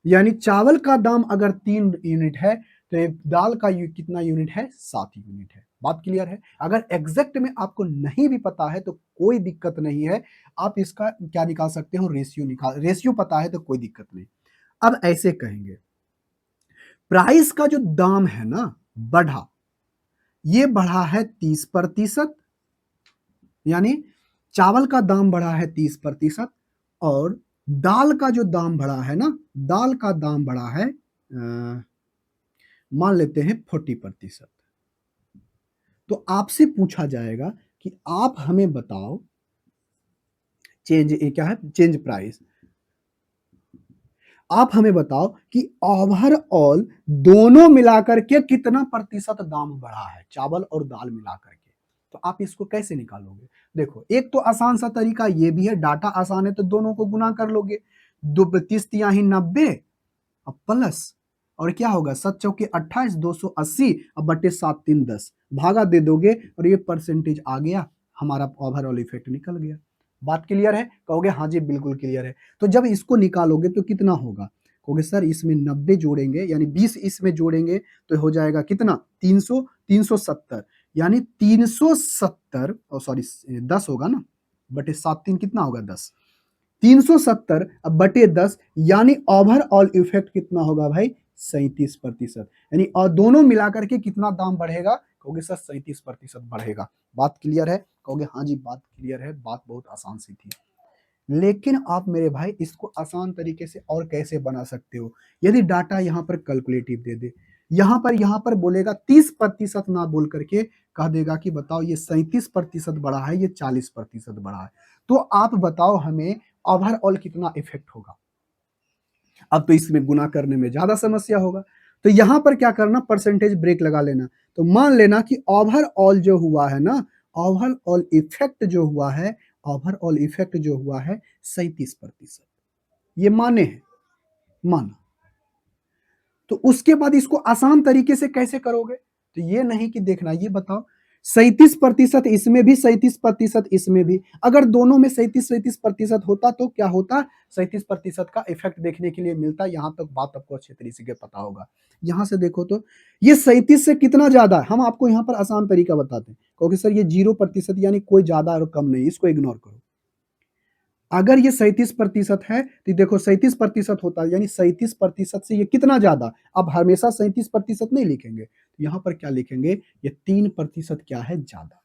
यानी चावल का दाम अगर 3 यूनिट है तो दाल का कितना यूनिट है? 7 यूनिट है। बात क्लियर है? अगर एग्जैक्ट में आपको नहीं भी पता है तो कोई दिक्कत नहीं है, आप इसका क्या निकाल सकते हो? रेशियो पता है तो कोई दिक्कत नहीं। अब ऐसे कहेंगे, प्राइस का जो दाम है ना बढ़ा, ये बढ़ा है 30%, यानी चावल का दाम बढ़ा है 30% और दाल का जो दाम बढ़ा है ना, दाल का दाम बढ़ा है मान लेते हैं 40%। तो आपसे पूछा जाएगा कि आप हमें बताओ चेंज ये क्या है? Change price. आप हमें बताओ कि ओवरऑल दोनों मिलाकर के कितना प्रतिशत दाम बढ़ा है, चावल और दाल मिलाकर के। तो आप इसको कैसे निकालोगे? देखो, एक तो आसान सा तरीका ये भी है, डाटा आसान है तो दोनों को गुना कर लोगे। 2 30 × 90 अब प्लस और क्या होगा? 7 × 4 = 28, 280 अब बटे 7 × 3 = 10 भागा दे दोगे और ये परसेंटेज आ गया, हमारा ओवरऑल इफेक्ट निकल गया। बात क्लियर है? कहोगे हाँ जी बिल्कुल क्लियर है। तो जब इसको निकालोगे तो कितना होगा? कहोगे सर इसमें 90 जोड़ेंगे यानी 20 इसमें जोड़ेंगे तो हो जाएगा कितना? 300, 370 यानी 370 सॉरी 10 होगा ना, बटे 7 3 कितना होगा? 10। 370 अब बटे 10 यानी ओवरऑल इफेक्ट कितना होगा भाई? 37%। यानी और दोनों मिलाकर के कितना दाम बढ़ेगा? कहोगे सर 37% बढ़ेगा। बात क्लियर है? कहोगे हाँ जी बात क्लियर है, बात बहुत आसान सी थी। लेकिन आप मेरे भाई इसको आसान तरीके से और कैसे बना सकते हो? यदि डाटा यहाँ पर कैलकुलेटिव दे दे, यहाँ पर बोलेगा 30% ना बोल करके कह देगा कि बताओ ये 37% बढ़ा है, ये 40% बढ़ा है, तो आप बताओ हमें ओवरऑल कितना इफेक्ट होगा? अब तो इसमें गुना करने में ज्यादा समस्या होगा, तो यहां पर क्या करना? परसेंटेज ब्रेक लगा लेना। तो मान लेना कि ओवरऑल जो हुआ है ना, ओवरऑल इफेक्ट जो हुआ है, ओवरऑल इफेक्ट जो हुआ है 37%। ये माने हैं, माना। तो उसके बाद इसको आसान तरीके से कैसे करोगे? तो ये नहीं कि देखना, ये बताओ 37% इसमें भी, 37% इसमें भी, अगर दोनों में 37-37% होता तो क्या होता? 37% का इफेक्ट देखने के लिए मिलता। यहां तक बात आपको अच्छे तरीके से पता होगा। यहां से देखो तो ये 37 से कितना ज्यादा है, हम आपको यहां पर आसान तरीका बताते हैं। क्योंकि सर ये 0% यानी कोई ज्यादा और कम नहीं, इसको इग्नोर करो। अगर ये 37% है तो देखो 37% होता है यानी 37% से ये कितना ज्यादा। अब हमेशा 37% नहीं लिखेंगे, यहां पर क्या लिखेंगे? ये 3% क्या है? ज्यादा।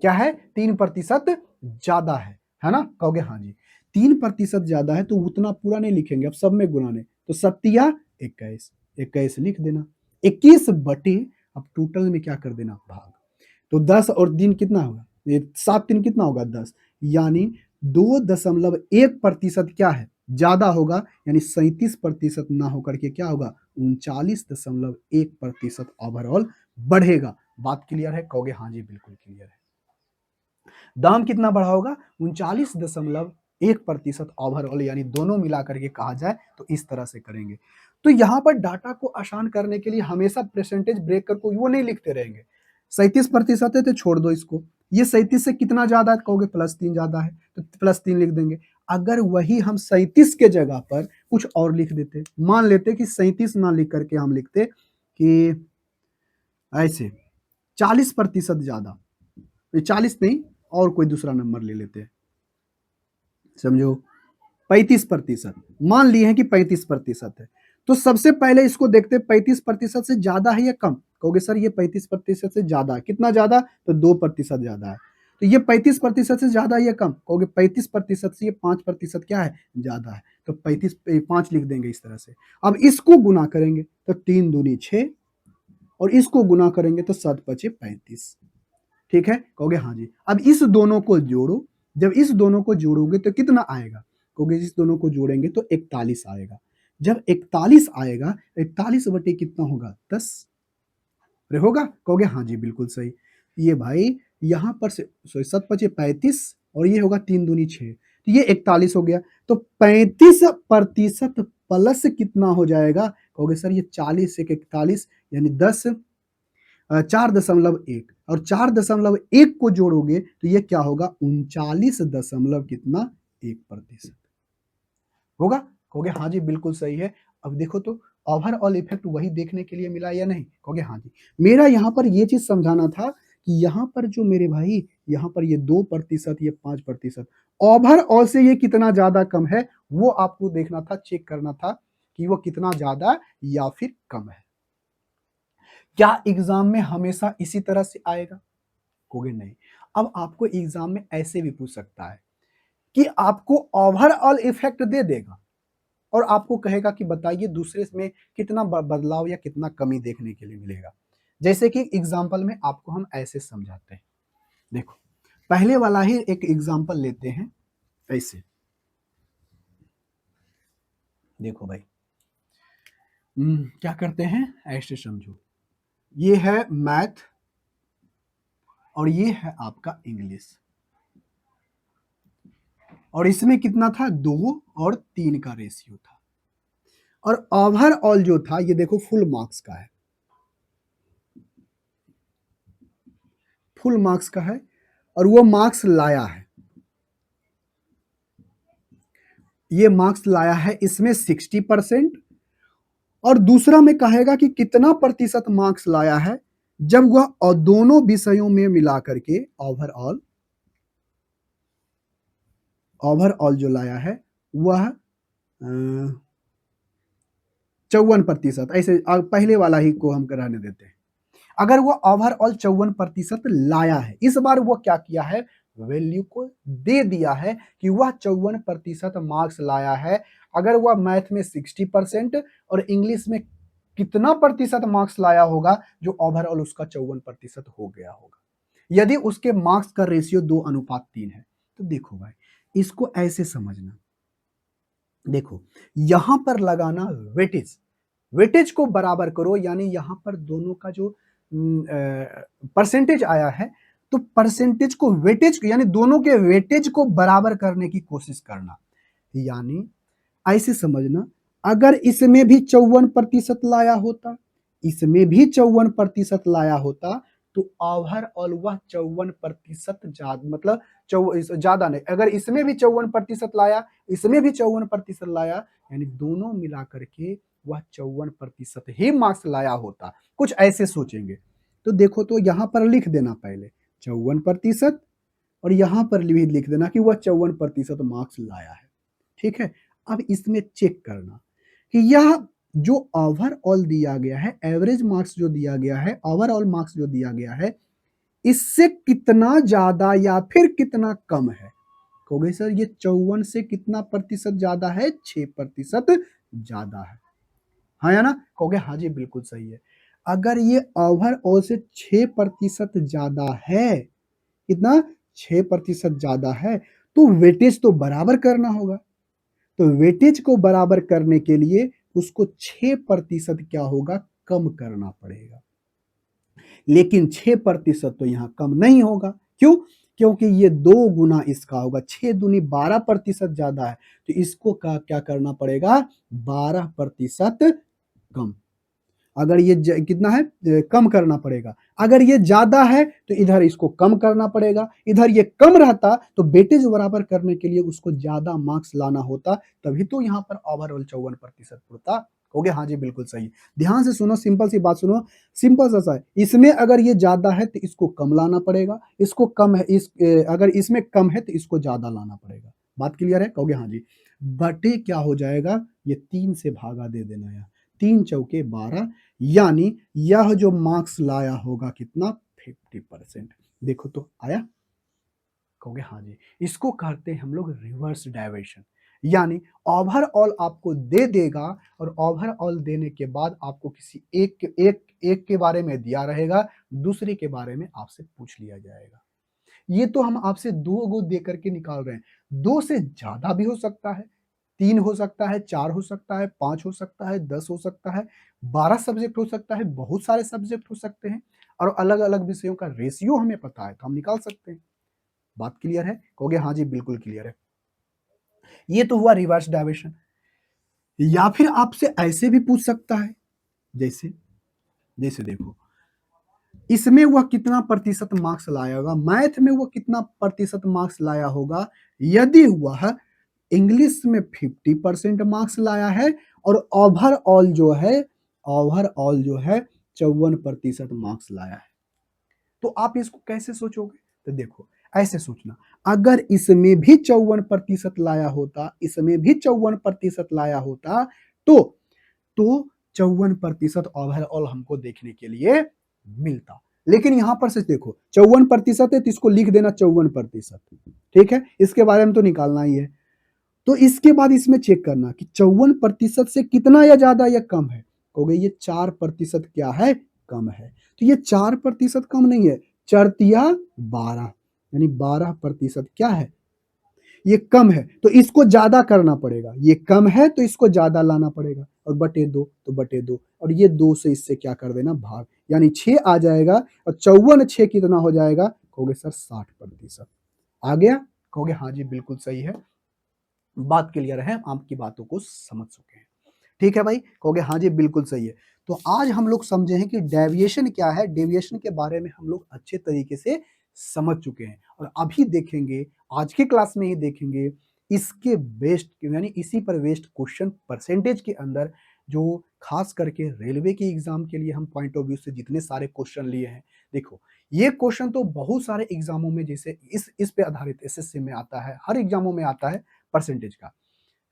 क्या है? 3% ज्यादा है ना? कहोगे हाँ जी 3% ज्यादा है तो उतना पूरा नहीं लिखेंगे, अब सब में गुणाने तो 7 × 21, 21 लिख देना। 21 बटे अब टोटल में क्या कर देना? भाग। तो 10 और दिन कितना होगा? ये 7 3 कितना होगा? 10, यानी 2.1% क्या है? ज़्यादा होगा, यानी 37% ना होकर के क्या होगा, 39.1% ओवरऑल बढ़ेगा। बात क्लियर है? कहोगे हाँ जी, बिल्कुल क्लियर है। दाम कितना बढ़ा होगा? 39.1% ओवरऑल, यानी दोनों मिलाकर के कहा जाए तो इस तरह से करेंगे। तो यहाँ पर डाटा को आसान करने के लिए हमेशा परसेंटेज ब्रेकर को वो नहीं लिखते रहेंगे। 37% है तो छोड़ दो इसको। ये 37 से कितना ज्यादा है? कहोगे +3 ज्यादा है, तो +3 लिख देंगे। अगर वही हम 37 के जगह पर कुछ और लिख देते, मान लेते कि 37 ना लिख करके हम लिखते कि ऐसे 40% ज्यादा, 40 नहीं, और कोई दूसरा नंबर ले लेते हैं, समझो 35%। मान लिए हैं कि 35% है, तो सबसे पहले इसको देखते हैं 35% से ज्यादा है या कम। कहोगे सर ये 35% से ज्यादा है, कितना ज्यादा? तो 2% ज्यादा है। तो ये 35% से ज्यादा है या कम? कहोगे 35% से ये 5% क्या है? ज्यादा है। तो 5 लिख देंगे इस तरह से। अब इसको गुना करेंगे तो 3 दूनी 6, और इसको गुना करेंगे तो 7 पचे 35। ठीक है? कहोगे हाँ जी। अब इस दोनों को जोड़ो, जब इस दोनों को जोड़ोगे तो कितना आएगा? कहोगे इस दोनों को जोड़ेंगे तो 41 आएगा। जब 41 आएगा, 41 बटे कितना होगा? 10 होगा? कहोगे हाँ जी, बिल्कुल सही। ये भाई यहाँ पर से 7 पचे 35, और ये होगा 3 दूनी 6, तो ये 41 हो गया। तो 35% प्लस कितना हो जाएगा? कहोगे सर ये 40 से 41, यानी 10, 4.1, और 4.1 को जोड़ोगे तो ये क्या होगा? 39 दशमलव कितना? 1% होगा। कहोगे हाँ जी, बिल्कुल सही है। अब देखो तो ओवरऑल इफेक्ट वही देखने के लिए मिला या नहीं? कहोगे हाँ जी। मेरा यहाँ पर ये चीज समझाना था कि यहाँ पर जो मेरे भाई, यहाँ पर ये 2%, ये 5%, ओवरऑल से ये कितना ज्यादा कम है, वो आपको देखना था, चेक करना था कि वो कितना ज्यादा या फिर कम है। क्या एग्जाम में हमेशा इसी तरह से आएगा? कहोगे नहीं। अब आपको एग्जाम में ऐसे भी पूछ सकता है कि आपको ओवरऑल इफेक्ट दे देगा और आपको कहेगा कि बताइए दूसरे में कितना बदलाव या कितना कमी देखने के लिए मिलेगा। जैसे कि एग्जाम्पल में आपको हम ऐसे समझाते हैं। देखो, पहले वाला ही एक एग्जाम्पल लेते हैं ऐसे। देखो भाई, क्या करते हैं, ऐसे समझो, ये है मैथ और ये है आपका इंग्लिश, और इसमें कितना था? 2 और 3 का रेशियो था। और ओवरऑल जो था, ये देखो फुल मार्क्स का है, फुल मार्क्स का है, और वो मार्क्स लाया है, ये मार्क्स लाया है इसमें 60%। और दूसरा में कहेगा कि कितना प्रतिशत मार्क्स लाया है जब वह और दोनों विषयों में मिला करके ओवरऑल, ओवरऑल जो लाया है वह 54%। ऐसे पहले वाला ही को हम रहने देते हैं। अगर वो ओवरऑल 54% लाया है, इस बार वो क्या किया है? वैल्यू को दे दिया है कि वह 54% मार्क्स लाया है। अगर वह मैथ में 60% और इंग्लिश में कितना प्रतिशत मार्क्स लाया होगा जो ओवरऑल उसका 54% हो गया होगा, यदि उसके मार्क्स का रेशियो 2:3 है। तो देखो भाई, इसको ऐसे समझना, देखो यहां पर लगाना वेटेज, वेटेज को बराबर करो, यानी यहां पर दोनों का जो परसेंटेज आया है, तो परसेंटेज को वेटेज, यानी दोनों के वेटेज को बराबर करने की कोशिश करना। यानी ऐसे समझना, अगर इसमें भी 54% लाया होता, इसमें भी 54% लाया होता, तो ओवरऑल वह 54% ज्यादा, मतलब ज्यादा नहीं, अगर इसमें भी 54% लाया, इसमें भी 54% लाया, यानी दोनों मिला करके वह 54% ही मार्क्स लाया होता। कुछ ऐसे सोचेंगे। तो देखो, तो यहां पर लिख देना पहले 54%, और यहां पर भी लिख देना कि वह 54% मार्क्स लाया है। ठीक है? अब इसमें चेक करना कि यह जो ओवरऑल दिया गया है, एवरेज मार्क्स जो दिया गया है, ओवरऑल मार्क्स जो दिया गया है, इससे कितना ज्यादा या फिर कितना कम है। कहोगे सर ये 54 से कितना प्रतिशत ज्यादा है? 6% ज्यादा है। हाँ या ना? कहोगे हाँ जी, बिल्कुल सही है। अगर ये ओवरऑल से 6% ज्यादा है, कितना? 6% ज्यादा है, तो वेटेज तो बराबर करना होगा। तो वेटेज को बराबर करने के लिए उसको 6% क्या होगा, कम करना पड़ेगा। लेकिन 6% तो यहां कम नहीं होगा। क्यों? क्योंकि ये 2 गुना इसका होगा। 6 दूनी 12% ज्यादा है, तो इसको क्या करना पड़ेगा, 12% कम। अगर ये कितना है, कम करना पड़ेगा। अगर ये ज्यादा है तो इधर इसको कम करना पड़ेगा। इधर ये कम रहता तो वेटेज बराबर करने के लिए उसको ज्यादा मार्क्स लाना होता, तभी तो यहाँ पर ओवरऑल 54% होता। हो गया? हाँ जी, बिल्कुल सही। ध्यान से सुनो, सिंपल सी बात सुनो, सिंपल सा है। इसमें अगर ये ज्यादा है तो इसको कम लाना पड़ेगा, इसको कम है, अगर इसमें कम है तो इसको ज्यादा लाना पड़ेगा। बात क्लियर है? कहोगे हाँ जी। बटे क्या हो जाएगा, ये 3 से भागा दे देना है, 3 चौके 12, यानी यह जो मार्क्स लाया होगा कितना, 50%। देखो तो आया? कहोगे हाँ जी। इसको कहते हैं हम लोग रिवर्स डायवर्शन, यानी ओवरऑल आपको दे देगा और ओवरऑल देने के बाद आपको किसी एक के बारे में दिया रहेगा, दूसरे के बारे में आपसे पूछ लिया जाएगा। ये तो हम आपसे 2 गो दे करके निकाल रहे हैं, 2 से ज्यादा भी हो सकता है, 3 हो सकता है, 4 हो सकता है, 5 हो सकता है, 10 हो सकता है, 12 सब्जेक्ट हो सकता है, बहुत सारे सब्जेक्ट हो सकते हैं, और अलग-अलग विषयों का रेशियो हमें पता है तो हम निकाल सकते हैं। बात क्लियर है? कहोगे हाँ जी, बिल्कुल क्लियर है। ये तो हुआ रिवर्स डायवर्शन। या फिर आपसे ऐसे भी पूछ सकता है, जैसे जैसे देखो, इसमें वह कितना प्रतिशत मार्क्स लाया होगा, मैथ में वह कितना प्रतिशत मार्क्स लाया होगा यदि वह इंग्लिश में 50% मार्क्स लाया है और ओवरऑल जो है 54% मार्क्स लाया है। तो आप इसको कैसे सोचोगे? तो देखो, ऐसे सोचना, अगर इसमें भी 54% लाया होता, इसमें भी 54% लाया होता, तो 54% ओवरऑल हमको देखने के लिए मिलता। लेकिन यहां पर से देखो, 54% है तो इसको लिख देना 54%। ठीक है, इसके बारे में तो निकालना ही है। तो इसके बाद इसमें चेक करना कि 54% से कितना या ज्यादा या कम है। कहोगे ये 4% क्या है, कम है। तो ये 4% कम नहीं है, 4×3 = 12, यानी 12% क्या है, ये कम है, तो इसको ज्यादा करना पड़ेगा। ये कम है तो इसको ज्यादा लाना पड़ेगा, और बटे 2 तो बटे 2, और ये 2 से इससे क्या कर देना, भाग, यानी 6 आ जाएगा, और 54 कितना हो जाएगा, कहोगे सर 60%। आ गया? कहोगे हाँ जी, बिल्कुल सही है। बात क्लियर है, हम आपकी बातों को समझ चुके हैं। ठीक है भाई? कहोगे हाँ जी, बिल्कुल सही है। तो आज हम लोग समझे हैं कि डेविएशन क्या है, डेविएशन के बारे में हम लोग अच्छे तरीके से समझ चुके हैं, और अभी देखेंगे, आज की क्लास में ही देखेंगे, इसके बेस्ड यानी इसी पर बेस्ड क्वेश्चन परसेंटेज के अंदर, जो खास करके रेलवे के एग्जाम के लिए हम पॉइंट ऑफ व्यू से जितने सारे क्वेश्चन लिए हैं। देखो, ये क्वेश्चन तो बहुत सारे एग्जामों में, जैसे इस पे आधारित एसएससी में आता है, हर एग्जामों में आता है परसेंटेज का,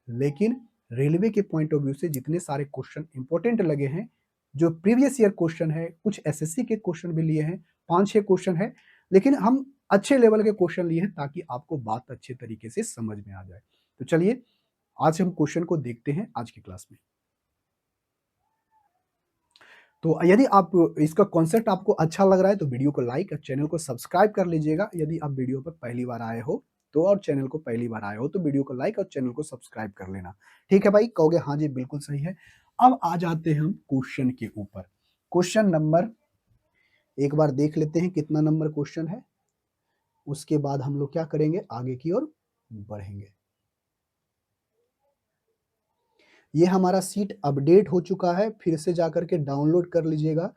लेकिन रेलवे के पॉइंट ऑफ व्यू से जितने सारे क्वेश्चन इंपॉर्टेंट लगे हैं, जो प्रीवियस ईयर क्वेश्चन है, कुछ एसएससी के क्वेश्चन भी लिए हैं, 5-6 क्वेश्चन है, लेकिन हम अच्छे लेवल के क्वेश्चन लिए हैं ताकि आपको बात अच्छे तरीके से समझ में आ जाए। तो चलिए, आज हम क्वेश्चन को देखते हैं आज की क्लास में। तो यदि आप इसका कॉन्सेप्ट आपको अच्छा लग रहा है तो वीडियो को लाइक और चैनल को सब्सक्राइब कर लीजिएगा। यदि आप वीडियो पर पहली बार आए हो तो, और चैनल को पहली बार आए हो तो वीडियो को लाइक और चैनल को सब्सक्राइब कर लेना। ठीक है भाई? कहोगे हाँ जी, बिल्कुल सही है। अब आ जाते हैं हम क्वेश्चन के ऊपर। क्वेश्चन नंबर, एक बार देख लेते हैं कितना नंबर क्वेश्चन है, उसके बाद हम लोग क्या करेंगे, आगे की ओर बढ़ेंगे। ये हमारा सीट अपडेट हो चुका है, फिर से जाकर के डाउनलोड कर लीजिएगा।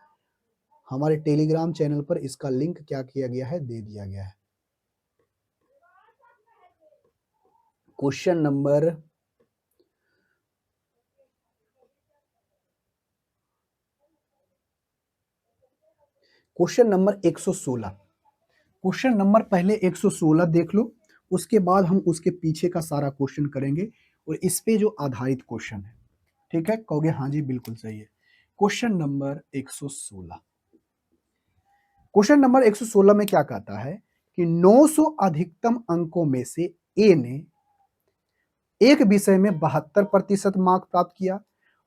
हमारे टेलीग्राम चैनल पर इसका लिंक क्या किया गया है, दे दिया गया है। Question number question number 116। Question number पहले 116 देख लो, उसके बाद हम उसके पीछे का सारा क्वेश्चन करेंगे और इस पे जो आधारित क्वेश्चन है। ठीक है? कहोगे हाँ जी, बिल्कुल सही है। क्वेश्चन नंबर 116, क्वेश्चन नंबर 116 में क्या कहता है कि 900 अधिकतम अंकों में से ए ने एक विषय में 72% मार्क प्राप्त किया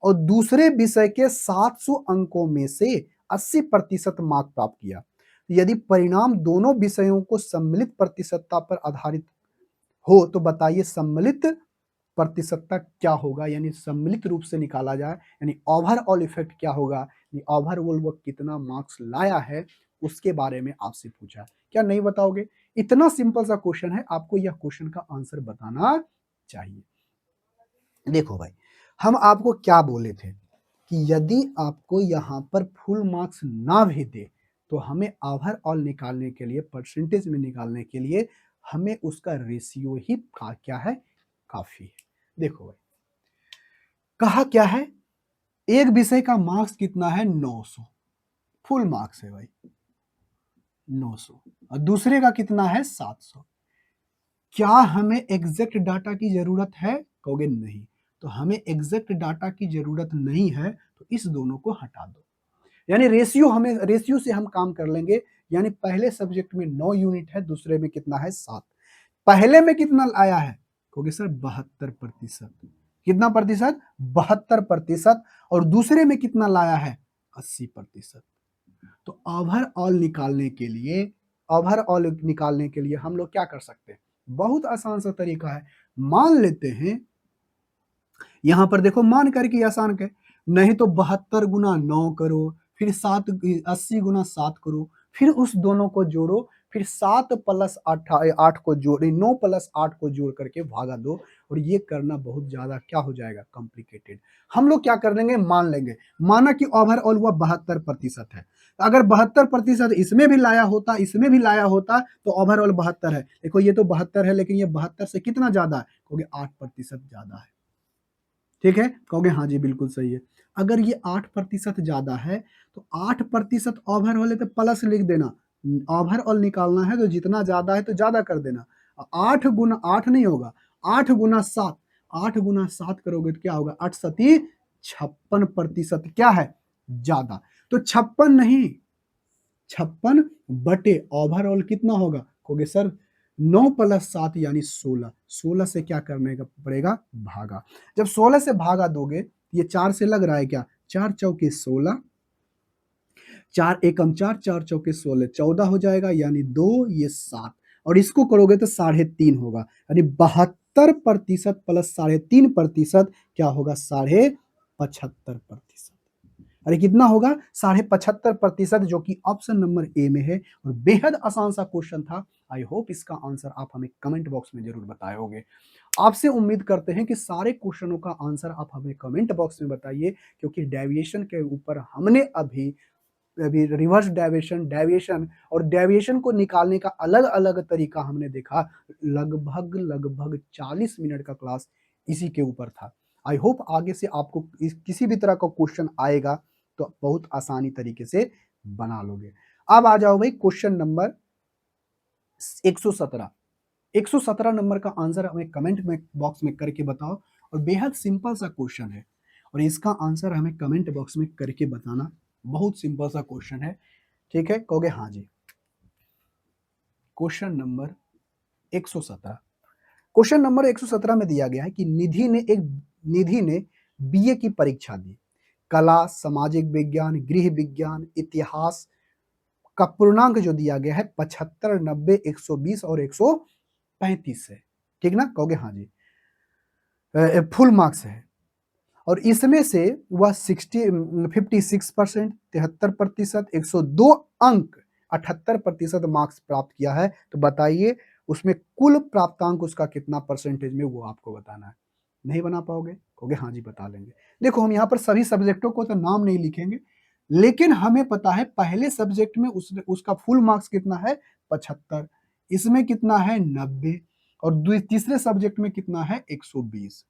और दूसरे विषय के 700 अंकों में से 80% मार्क प्राप्त किया। यदि परिणाम दोनों विषयों को सम्मिलित प्रतिशतता पर आधारित हो तो बताइए सम्मिलित प्रतिशतता क्या होगा, यानी सम्मिलित रूप से निकाला जाए, यानी ओवरऑल इफेक्ट क्या होगा, यानी ओवरऑल वो कितना मार्क्स लाया है, उसके बारे में आपसे पूछा है। क्या नहीं बताओगे? इतना सिंपल सा क्वेश्चन है, आपको यह क्वेश्चन का आंसर बताना चाहिए। देखो भाई, हम आपको क्या बोले थे कि यदि आपको यहाँ पर फुल मार्क्स ना भी दे तो हमें ओवरऑल निकालने के लिए, परसेंटेज में निकालने के लिए हमें उसका रेशियो ही क्या है, काफी है। देखो भाई, कहा क्या है, एक विषय का मार्क्स कितना है, 900 फुल मार्क्स है भाई, 900, और दूसरे का कितना है, 700। क्या हमें एग्जैक्ट डाटा की जरूरत है, कहोगे नहीं। तो हमें एग्जैक्ट डाटा की जरूरत नहीं है, तो इस दोनों को हटा दो, यानी रेशियो से हम काम कर लेंगे। यानी पहले सब्जेक्ट में 9 यूनिट है, दूसरे में कितना है, 7। पहले में कितना आया है, कहोगे सर 72%। कितना प्रतिशत, 72%। और दूसरे में कितना लाया है, 80%। तो ओवरऑल निकालने के लिए हम लोग क्या कर सकते हैं, बहुत आसान सा तरीका है। मान लेते हैं, यहां पर देखो मान करके आसान के, नहीं तो 72 × 9 करो, फिर 80 × 7 करो, फिर उस दोनों को जोड़ो, फिर 7 + 8 को जोड़े, 9 + 8 को जोड़ करके भागा दो। और ये करना बहुत ज्यादा क्या हो जाएगा, कॉम्प्लिकेटेड। हम लोग क्या कर लेंगे, मान लेंगे, माना कि ओवरऑल हुआ 72% है। अगर 72% इसमें भी लाया होता, इसमें भी लाया होता, तो ओवरऑल 72 है। देखो ये तो 72 है, लेकिन ये 72 से कितना ज्यादा है, क्योंकि 8% ज्यादा है। ठीक है, कहोगे हाँ जी बिल्कुल सही है। अगर ये 8% ज्यादा है, तो 8% ओवरऑल है तो प्लस लिख देना, ओवरऑल निकालना है तो जितना ज्यादा है तो ज्यादा कर देना। 8 × 8 नहीं होगा, 8 × 7, 8 × 7 करोगे तो क्या होगा, 8×7 56% क्या है, ज्यादा। तो 56 नहीं, 56 / ओवरऑल कितना होगा, कहोगे सर 9 + 7 यानी 16। 16 से क्या करने का पड़ेगा, भागा। जब 16 से भागा दोगे, ये 4 से लग रहा है क्या, 4 चौके 16, 4 एकम 4, 4 चौके 16, 14 हो जाएगा, यानी 2, ये 7। और इसको करोगे तो 3.5 होगा, यानी 72% प्लस 3.5% क्या होगा, 75.5%। अरे कितना होगा, 75.5%, जो कि ऑप्शन नंबर ए में है। और बेहद आसान सा क्वेश्चन था। आई होप इसका आंसर आप हमें कमेंट बॉक्स में जरूर बताए होगे। आपसे उम्मीद करते हैं कि सारे क्वेश्चनों का आंसर आप हमें कमेंट बॉक्स में बताइए, क्योंकि डेविएशन के ऊपर हमने अभी अभी रिवर्स डेविएशन और डेविएशन को निकालने का अलग अलग तरीका हमने देखा। लगभग लगभग 40 मिनट का क्लास इसी के ऊपर था। आई होप आगे से आपको किसी भी तरह का क्वेश्चन आएगा तो बहुत आसानी तरीके से बना लोगे। अब आ जाओ भाई क्वेश्चन नंबर 117। 117 नंबर का आंसर हमें कमेंट में बॉक्स में करके बताओ। और बेहद सिंपल सा क्वेश्चन है, और इसका आंसर हमें कमेंट बॉक्स में करके बताना। बहुत सिंपल सा क्वेश्चन है, ठीक है, कहोगे हाँ जी। क्वेश्चन नंबर 117, क्वेश्चन नंबर 117 में दिया गया है कि निधि ने बीए की परीक्षा दी। कला, सामाजिक विज्ञान, गृह विज्ञान, इतिहास का पूर्णांक जो दिया गया है 75, 90, 120 और 135 है। ठीक ना, कहोगे हाँ जी। फुल मार्क्स है, और इसमें से वह 56%, 73%, 102 अंक, 78% मार्क्स प्राप्त किया है। तो बताइए उसमें कुल प्राप्तांक उसका कितना परसेंटेज में, वो आपको बताना है। नहीं बना पाओगे, कहोगे हाँ जी बता लेंगे। देखो हम यहाँ पर सभी सब्जेक्टों को तो नाम नहीं लिखेंगे, लेकिन हमें पता है पहले सब्जेक्ट में उसका फुल मार्क्स कितना है, 75, इसमें कितना है, 90, और तीसरे सब्जेक्ट में कितना है, 120,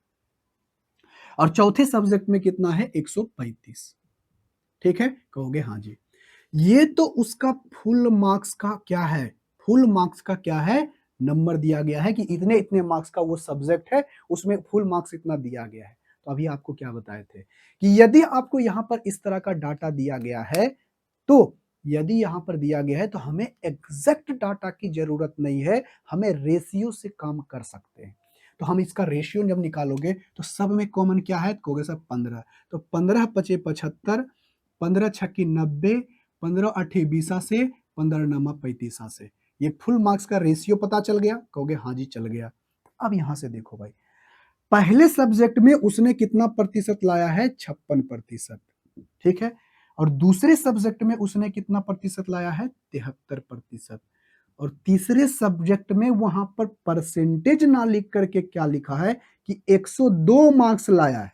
और चौथे सब्जेक्ट में कितना है, 135। ठीक है, कहोगे हाँ जी। ये तो उसका फुल मार्क्स का क्या है, फुल मार्क्स का क्या है, नंबर दिया गया है कि इतने इतने मार्क्स का वो सब्जेक्ट है, उसमें फुल मार्क्स इतना दिया गया है। तो अभी आपको क्या बताए थे कि यदि आपको यहां पर इस तरह का डाटा दिया गया है, तो यदि यहां पर दिया गया है तो हमें एग्जैक्ट डाटा की जरूरत नहीं है, हमें रेशियो से काम कर सकते हैं। तो हम इसका रेशियो जब निकालोगे तो सब में कॉमन क्या है, कहोगे सर 15। तो 15 × 5 = 75, 15 × 6 = 90, 15 × 8 = 20 से, 15 × 9 = 35 से। ये फुल मार्क्स का रेशियो पता चल गया, कहोगे हाँ जी चल गया। अब यहां से देखो भाई, पहले सब्जेक्ट में उसने कितना प्रतिशत लाया है? 56%। ठीक है। और दूसरे सब्जेक्ट में उसने कितना प्रतिशत लाया है? 73%। और तीसरे सब्जेक्ट में वहां पर परसेंटेज ना लिख करके क्या लिखा है कि 102 मार्क्स लाया है।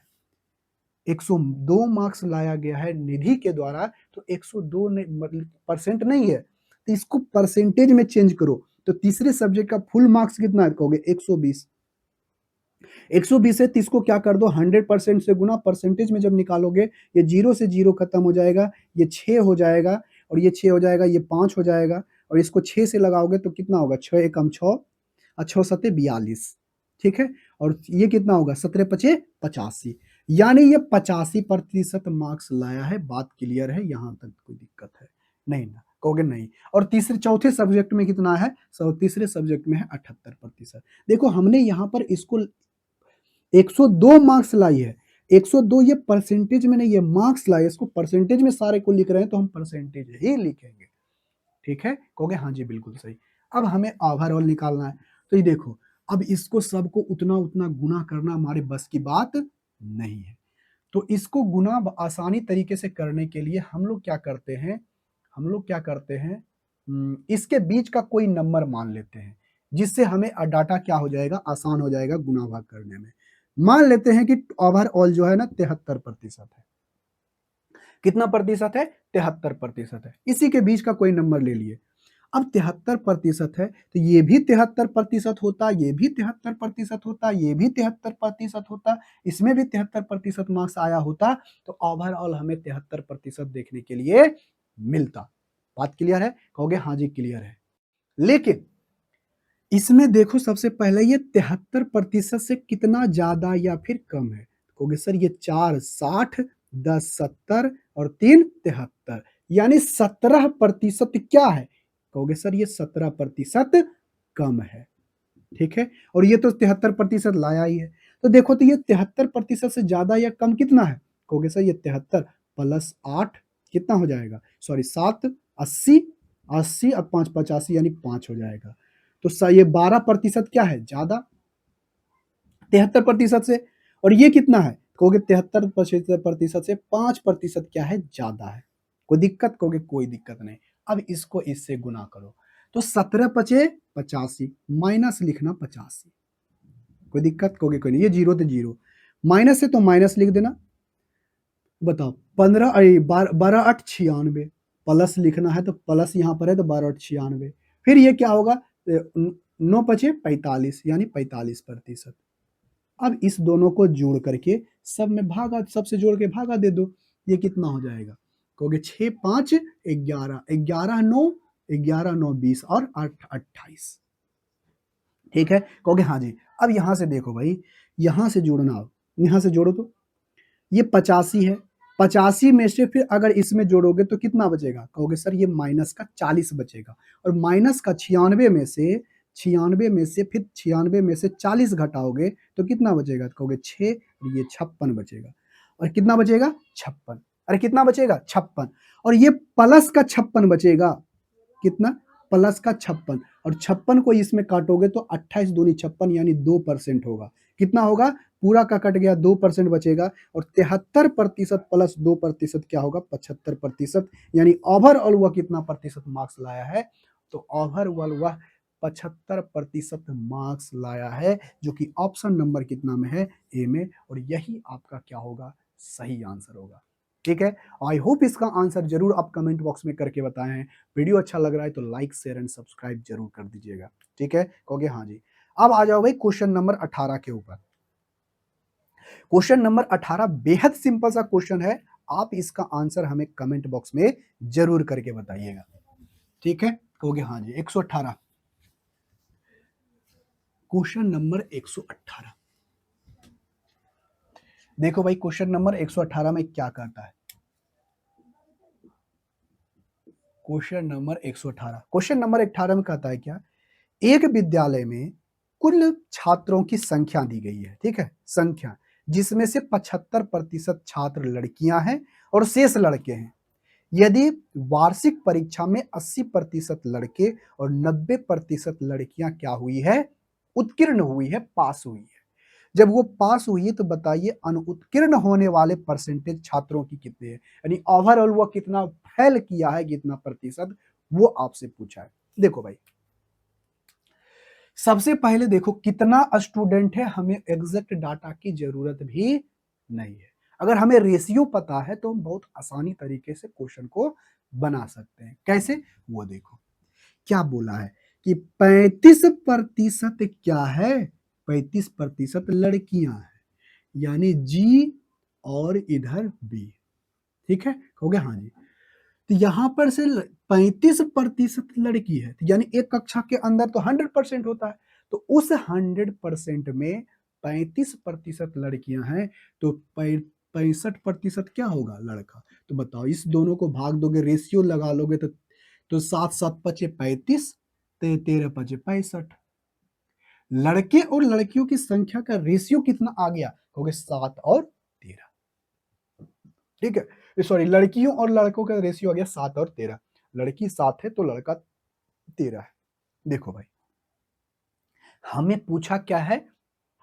102 मार्क्स लाया गया है निधि के द्वारा, तो 102 मतलब परसेंट नहीं है, तो इसको परसेंटेज में चेंज करो। तो तीसरे सब्जेक्ट का फुल मार्क्स कितना है? कहोगे 120। 120 है तो इसको क्या कर दो? 100% से गुना, परसेंटेज में जब निकालोगे ये 0 से 0 खत्म हो जाएगा, ये 6 हो जाएगा, और ये 6 हो जाएगा, ये 5 हो जाएगा, और इसको 6 से लगाओगे तो कितना होगा? 6 एकम 6 और 6 सत्ते 42। ठीक है। और ये कितना होगा? 17 पचे 85। यानी ये 85% मार्क्स लाया है। बात क्लियर है? यहां तक कोई दिक्कत है? नहीं ना? कहोगे नहीं। और तीसरे चौथे सब्जेक्ट में कितना है? तीसरे सब्जेक्ट में है 78%। देखो हमने यहाँ पर इसको 102 मार्क्स लाई है। 102 ये परसेंटेज में नहीं है, मार्क्स लाई है। इसको परसेंटेज में सारे को लिख रहे हैं तो हम परसेंटेज ही लिखेंगे। ठीक है। कहोगे हाँ जी बिल्कुल सही। अब हमें ओवरऑल निकालना है। तो ये देखो, अब इसको सबको उतना उतना गुना करना हमारे बस की बात नहीं है। तो इसको गुना आसानी तरीके से करने के लिए हम लोग क्या करते हैं? हम लोग क्या करते हैं? इसके बीच का कोई नंबर मान लेते हैं, जिससे हमें डाटा क्या हो जाएगा? आसान हो जाएगा गुना भाग करने में। मान लेते हैं कि ओवरऑल जो है ना 73% है। कितना प्रतिशत है? 73% है। इसी के बीच का कोई नंबर ले लिए। अब 73% है तो ये भी 73% होता, ये भी 73% होता, ये भी 73% होता, इसमें भी 73% मार्क्स आया होता, तो ओवरऑल हमें 73% देखने के लिए मिलता। बात क्लियर है? कहोगे हाँ जी क्लियर है। लेकिन इसमें देखो सबसे पहले ये 73% से कितना ज्यादा या फिर कम है? कहोगे सर ये 4 60, 10 70 और 3 73, यानी 17% क्या है? कहोगे सर ये 17% कम है। ठीक है। और ये तो 73% लाया ही है। तो देखो तो ये 73% से ज्यादा या कम कितना है? कहोगे सर ये 73 प्लस 8 कितना हो जाएगा? सॉरी 7 80, 80 और 5 85 यानी 5 हो जाएगा। तो ये 12% क्या है? ज्यादा 73% से। और ये कितना है? कहोगे 73% से 5% क्या है? ज्यादा है। कोई दिक्कत? कहोगे कोई दिक्कत नहीं। अब इसको इससे गुना करो तो 17 पचे 85 माइनस लिखना 85। कोई दिक्कत? कहोगे कोई नहीं। ये जीरो तो जीरो, माइनस है तो माइनस लिख देना। बताओ 15 12 8 96, प्लस लिखना है तो प्लस यहाँ पर है तो 12 8 96। फिर ये क्या होगा? 9 पचे 45 यानी 45%। अब इस दोनों को जोड़ करके सब में भागा, सबसे जोड़ के भागा दे दो। ये कितना हो जाएगा? कहोगे 6 5 11, 11 9, 11 9 20 और 8 28। ठीक है। कहोगे हाँ जी। अब यहां से देखो भाई, यहां से जोड़ना, अब यहां से जोड़ो तो ये 85 है। 85 में से फिर अगर इसमें जोड़ोगे तो कितना बचेगा? कहोगे सर ये माइनस का 40 बचेगा। और माइनस का 96 में से, 96 में से फिर 96 में से 40 घटाओगे तो कितना बचेगा? कहोगे 6 और ये 56 बचेगा। और कितना बचेगा? 56। अरे कितना बचेगा? 56। और ये प्लस का 56 बचेगा। कितना? प्लस का 56। और 56 को इसमें काटोगे तो 28 दूनी 56 यानी 2% होगा। कितना होगा? पूरा का कट गया, 2% बचेगा। और 73% प्लस 2% क्या होगा? 75%। यानी ओवरऑल वह कितना प्रतिशत मार्क्स लाया है? तो ओवरऑल वह 75% मार्क्स लाया है, जो कि ऑप्शन नंबर कितना में है? ए में। और यही आपका क्या होगा? सही आंसर होगा। ठीक है। आई होप इसका आंसर जरूर आप कमेंट बॉक्स में करके बताएं हैं। वीडियो अच्छा लग रहा है तो लाइक शेयर एंड सब्सक्राइब जरूर कर दीजिएगा। ठीक है। कहोगे हाँ जी। अब आ जाओ भाई क्वेश्चन नंबर 18 के ऊपर। क्वेश्चन नंबर 18 बेहद सिंपल सा क्वेश्चन है। आप इसका आंसर हमें कमेंट बॉक्स में जरूर करके बताइएगा। ठीक है। कहोगे हाँ जी। 118, क्वेश्चन नंबर 118। देखो भाई क्वेश्चन नंबर 118 में क्या कहता है? क्वेश्चन नंबर 18 में कहता है क्या? एक विद्यालय में कुल छात्रों की संख्या दी गई है। ठीक है, संख्या, जिसमें से 75% छात्र लड़कियां हैं और शेष लड़के हैं। यदि वार्षिक परीक्षा में 80% लड़के और 90% लड़कियां क्या हुई है? उत्तीर्ण हुई है, पास हुई है। जब वो पास हुई है तो बताइए अनुत्तीर्ण होने वाले परसेंटेज छात्रों की कितने हैं, यानी ओवरऑल वो कितना फेल किया है, कितना प्रतिशत, वो आपसे पूछा है। देखो भाई, सबसे पहले देखो कितना स्टूडेंट है, हमें एग्जैक्ट डाटा की जरूरत भी नहीं है। अगर हमें रेशियो पता है तो हम बहुत आसानी तरीके से क्वेश्चन को बना सकते हैं। कैसे, वो देखो क्या बोला है कि 35% क्या है, 35% लड़कियां हैं, यानी जी और इधर बी। ठीक है, हो गया, हाँ जी। तो यहां पर से 35% लड़की है, तो यानी एक कक्षा के अंदर तो 100% होता है, तो उस 100% में 35% लड़कियां हैं, तो 65% क्या होगा, लड़का। तो बताओ, इस दोनों को भाग दोगे, रेशियो लगा लोगे, तो 7 7 5 35, 13 5 65। लड़के और लड़कियों की संख्या का रेशियो कितना आ गया, कहोगे 7 और 13। ठीक है, सॉरी, लड़कियों और लड़कों का रेशियो आ गया 7 और 13। लड़की 7 है तो लड़का 13 है। देखो भाई, हमें पूछा क्या है,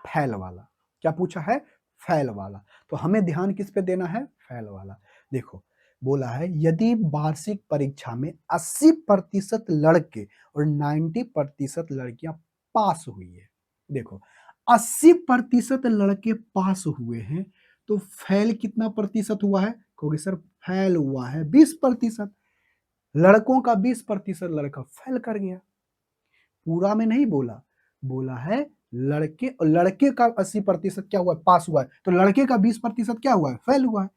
फैल वाला। क्या पूछा है, फैल वाला। तो हमें ध्यान किस पे देना है, फैल वाला। देखो, बोला है यदि वार्षिक परीक्षा में 80% लड़के और 90% लड़कियां पास हुई है। देखो, 80% लड़के पास हुए हैं, तो फेल कितना प्रतिशत हुआ है, कहोगे सर फेल हुआ है 20%। लड़कों का 20% लड़का फेल कर गया। पूरा में नहीं बोला, बोला है लड़के, और लड़के का 80% क्या हुआ है, पास हुआ है, तो लड़के का 20% क्या हुआ है, फेल हुआ है।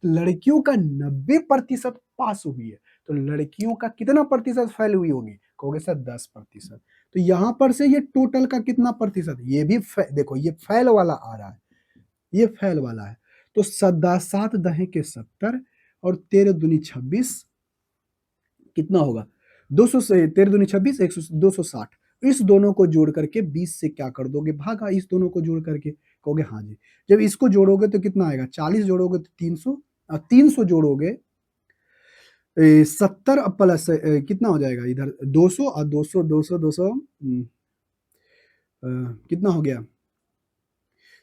तो लड़कियों का 90% पास हुई है, तो लड़कियों का कितना प्रतिशत फेल हुई होगी, कहोगे सर 10%। तो यहां पर से ये टोटल का कितना प्रतिशत, ये भी देखो ये फेल वाला आ रहा है, ये फेल वाला है। तो 7 7 के 70 और 13 दूनी 26, कितना होगा, 200 से 13 दूनी 26, 260। इस दोनों को जोड़ करके 20 से क्या कर दोगे, भागा, इस दोनों को जोड़ करके, कहोगे हाँ जी। जब इसको जोड़ोगे तो कितना आएगा, 40 जोड़ोगे तो 300, 300 जोड़ोगे 70 प्लस कितना हो जाएगा इधर 200, और 200 200 200 कितना हो गया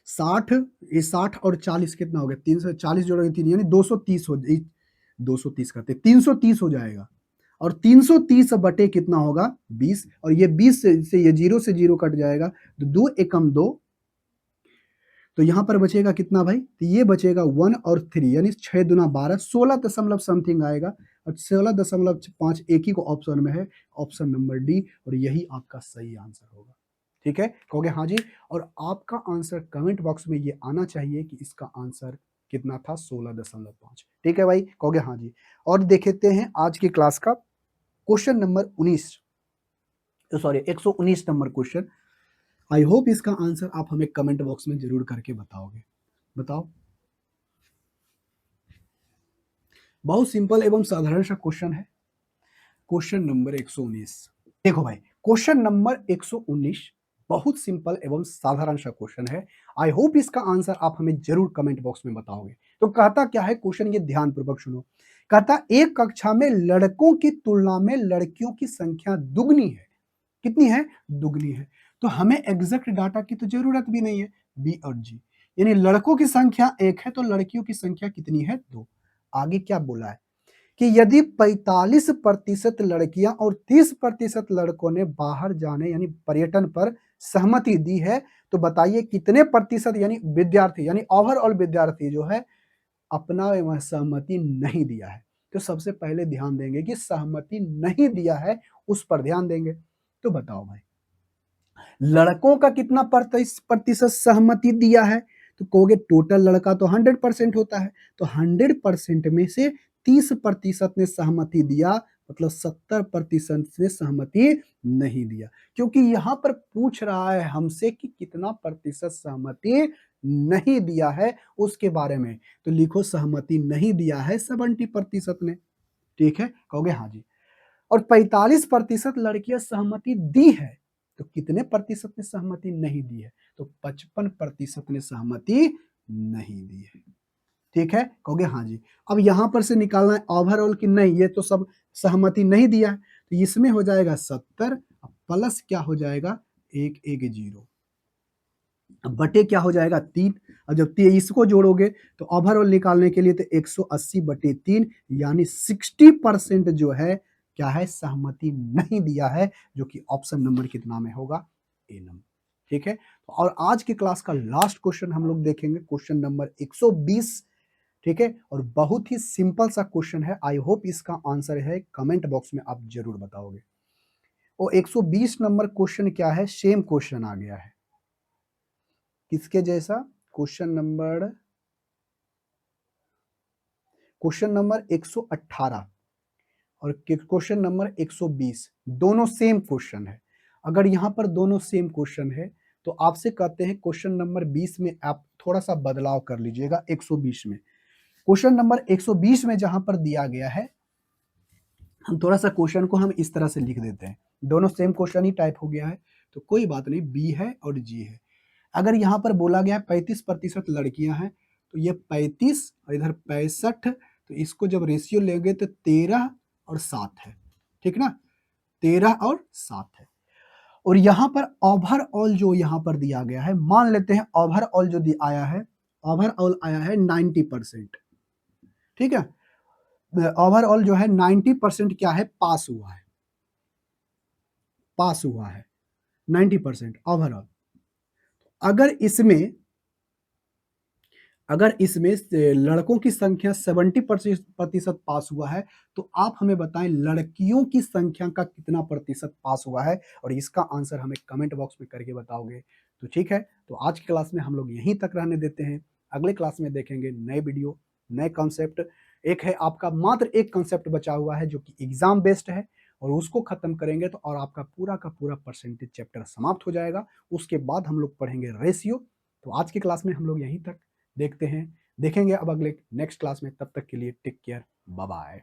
60। ये 60 और 40 कितना हो गया, 340 जोड़ोगे 3, यानी 230 हो, 230 करते 330 हो जाएगा। और 330 बटे कितना होगा 20, और ये 20 से ये 0 से 0 कट जाएगा, तो 2 एकम 2, तो यहां पर बचेगा कितना भाई, तो ये बचेगा 1 और 3, यानी 6 दूना 12, 16 दशमलव समथिंग आएगा, और 16.5 एक ही को ऑप्शन में है, ऑप्शन नंबर डी, और यही आपका सही आंसर होगा। ठीक है, कहोगे हाँ जी। और आपका आंसर कमेंट बॉक्स में ये आना चाहिए कि इसका आंसर कितना था, 16.5। ठीक है भाई, कहोगे हाँ जी। और देखते हैं आज की क्लास का question number 19, sorry 119 number question. I hope इसका आंसर आप हमें कमेंट बॉक्स में जरूर करके बताओगे। बताओ, बहुत सिंपल एवं साधारण सा क्वेश्चन है, क्वेश्चन नंबर 119। देखो भाई, क्वेश्चन नंबर 119 बहुत सिंपल एवं साधारण सा क्वेश्चन है। आई होप इसका आंसर आप हमें जरूर कमेंट बॉक्स में बताओगे। तो कहता क्या है क्वेश्चन, ये ध्यान पूर्वक सुनो। कहता एक कक्षा में लड़कों की तुलना में लड़कियों की संख्या दुगनी है। कितनी है, दुगनी है। तो हमें एग्जैक्ट डाटा की तो जरूरत भी नहीं है, बी और जी, यानी लड़कों की संख्या 1 है तो लड़कियों की संख्या कितनी है, 2। आगे क्या बोला है कि यदि 45% लड़कियां और 30% लड़कों ने बाहर जाने यानी पर्यटन पर सहमति दी है, तो बताइए कितने प्रतिशत यानी विद्यार्थी, यानी ओवरऑल विद्यार्थी जो है अपना वह सहमति नहीं दिया है। तो सबसे पहले ध्यान देंगे कि सहमति नहीं दिया है, उस पर ध्यान देंगे। तो बताओ भाई, लड़कों का कितना प्रतिशत सहमति दिया है, तो कहोगे टोटल लड़का तो 100% होता है, तो 100% में से 30% ने सहमति दिया, मतलब 70% ने सहमति नहीं दिया। क्योंकि यहां पर पूछ रहा है हमसे कि कितना प्रतिशत सहमति नहीं दिया है उसके बारे में, तो लिखो सहमति नहीं दिया है 70% ने। ठीक है, कहोगे हाँ जी। और 45% लड़कियां सहमति दी है, तो कितने प्रतिशत ने सहमति नहीं दी है, तो 55% ने सहमति नहीं दी है। ठीक है, कहोगे हाँ जी। अब यहां पर से निकालना है ओवरऑल कि नहीं, ये तो सब सहमति नहीं दिया है, तो इसमें हो जाएगा 70 प्लस क्या हो जाएगा 1 1 0, अब बटे क्या हो जाएगा 3। अब जब इसको जोड़ोगे तो ओवरऑल निकालने के लिए तो 180/3 यानी 60% जो है क्या है सहमति नहीं दिया है, जो कि ऑप्शन नंबर कितना में होगा ए नंबर। ठीक है, और आज की क्लास का लास्ट क्वेश्चन हम लोग देखेंगे, क्वेश्चन नंबर 120। ठीक है, और बहुत ही सिंपल सा क्वेश्चन है, आई होप इसका आंसर है कमेंट बॉक्स में आप जरूर बताओगे। वो 120 नंबर क्वेश्चन क्या है, सेम क्वेश्चन आ गया है किसके जैसा, क्वेश्चन नंबर 118 और क्वेश्चन नंबर 120 दोनों सेम क्वेश्चन है। अगर यहाँ पर दोनों सेम क्वेश्चन है तो आपसे कहते हैं क्वेश्चन नंबर 20 में आप थोड़ा सा बदलाव कर लीजिएगा 120 में। क्वेश्चन नंबर 120 में जहां पर दिया गया है, हम थोड़ा सा क्वेश्चन को हम इस तरह से लिख देते हैं, दोनों सेम क्वेश्चन ही टाइप हो गया है तो कोई बात नहीं, बी है और जी है। अगर यहाँ पर बोला गया है 35% लड़कियां हैं तो ये 35 और इधर 65, तो इसको जब रेशियो लेंगे तो 13 और 7 है। ठीक ना, 13 और 7 है। और यहाँ पर ओवरऑल जो यहाँ पर दिया गया है, मान लेते हैं ओवरऑल जो आया है, ओवरऑल आया है 90%। ठीक है, ओवरऑल जो है 90% क्या है, पास हुआ है, पास हुआ है 90% ओवरऑल। अगर इसमें अगर इसमें से लड़कों की संख्या 70% पास हुआ है तो आप हमें बताएं लड़कियों की संख्या का कितना प्रतिशत पास हुआ है, और इसका आंसर हमें कमेंट बॉक्स में करके बताओगे। तो ठीक है, तो आज की क्लास में हम लोग यहीं तक रहने देते हैं, अगले क्लास में देखेंगे नए वीडियो, नए कॉन्सेप्ट। एक है आपका मात्र एक कॉन्सेप्ट बचा हुआ है जो कि एग्जाम बेस्ड है, और उसको खत्म करेंगे तो और आपका पूरा का पूरा परसेंटेज चैप्टर समाप्त हो जाएगा। उसके बाद हम लोग पढ़ेंगे रेशियो। तो आज की क्लास में हम लोग यहीं तक देखेंगे अब अगले नेक्स्ट क्लास में। तब तक के लिए टेक केयर, बाय बाय।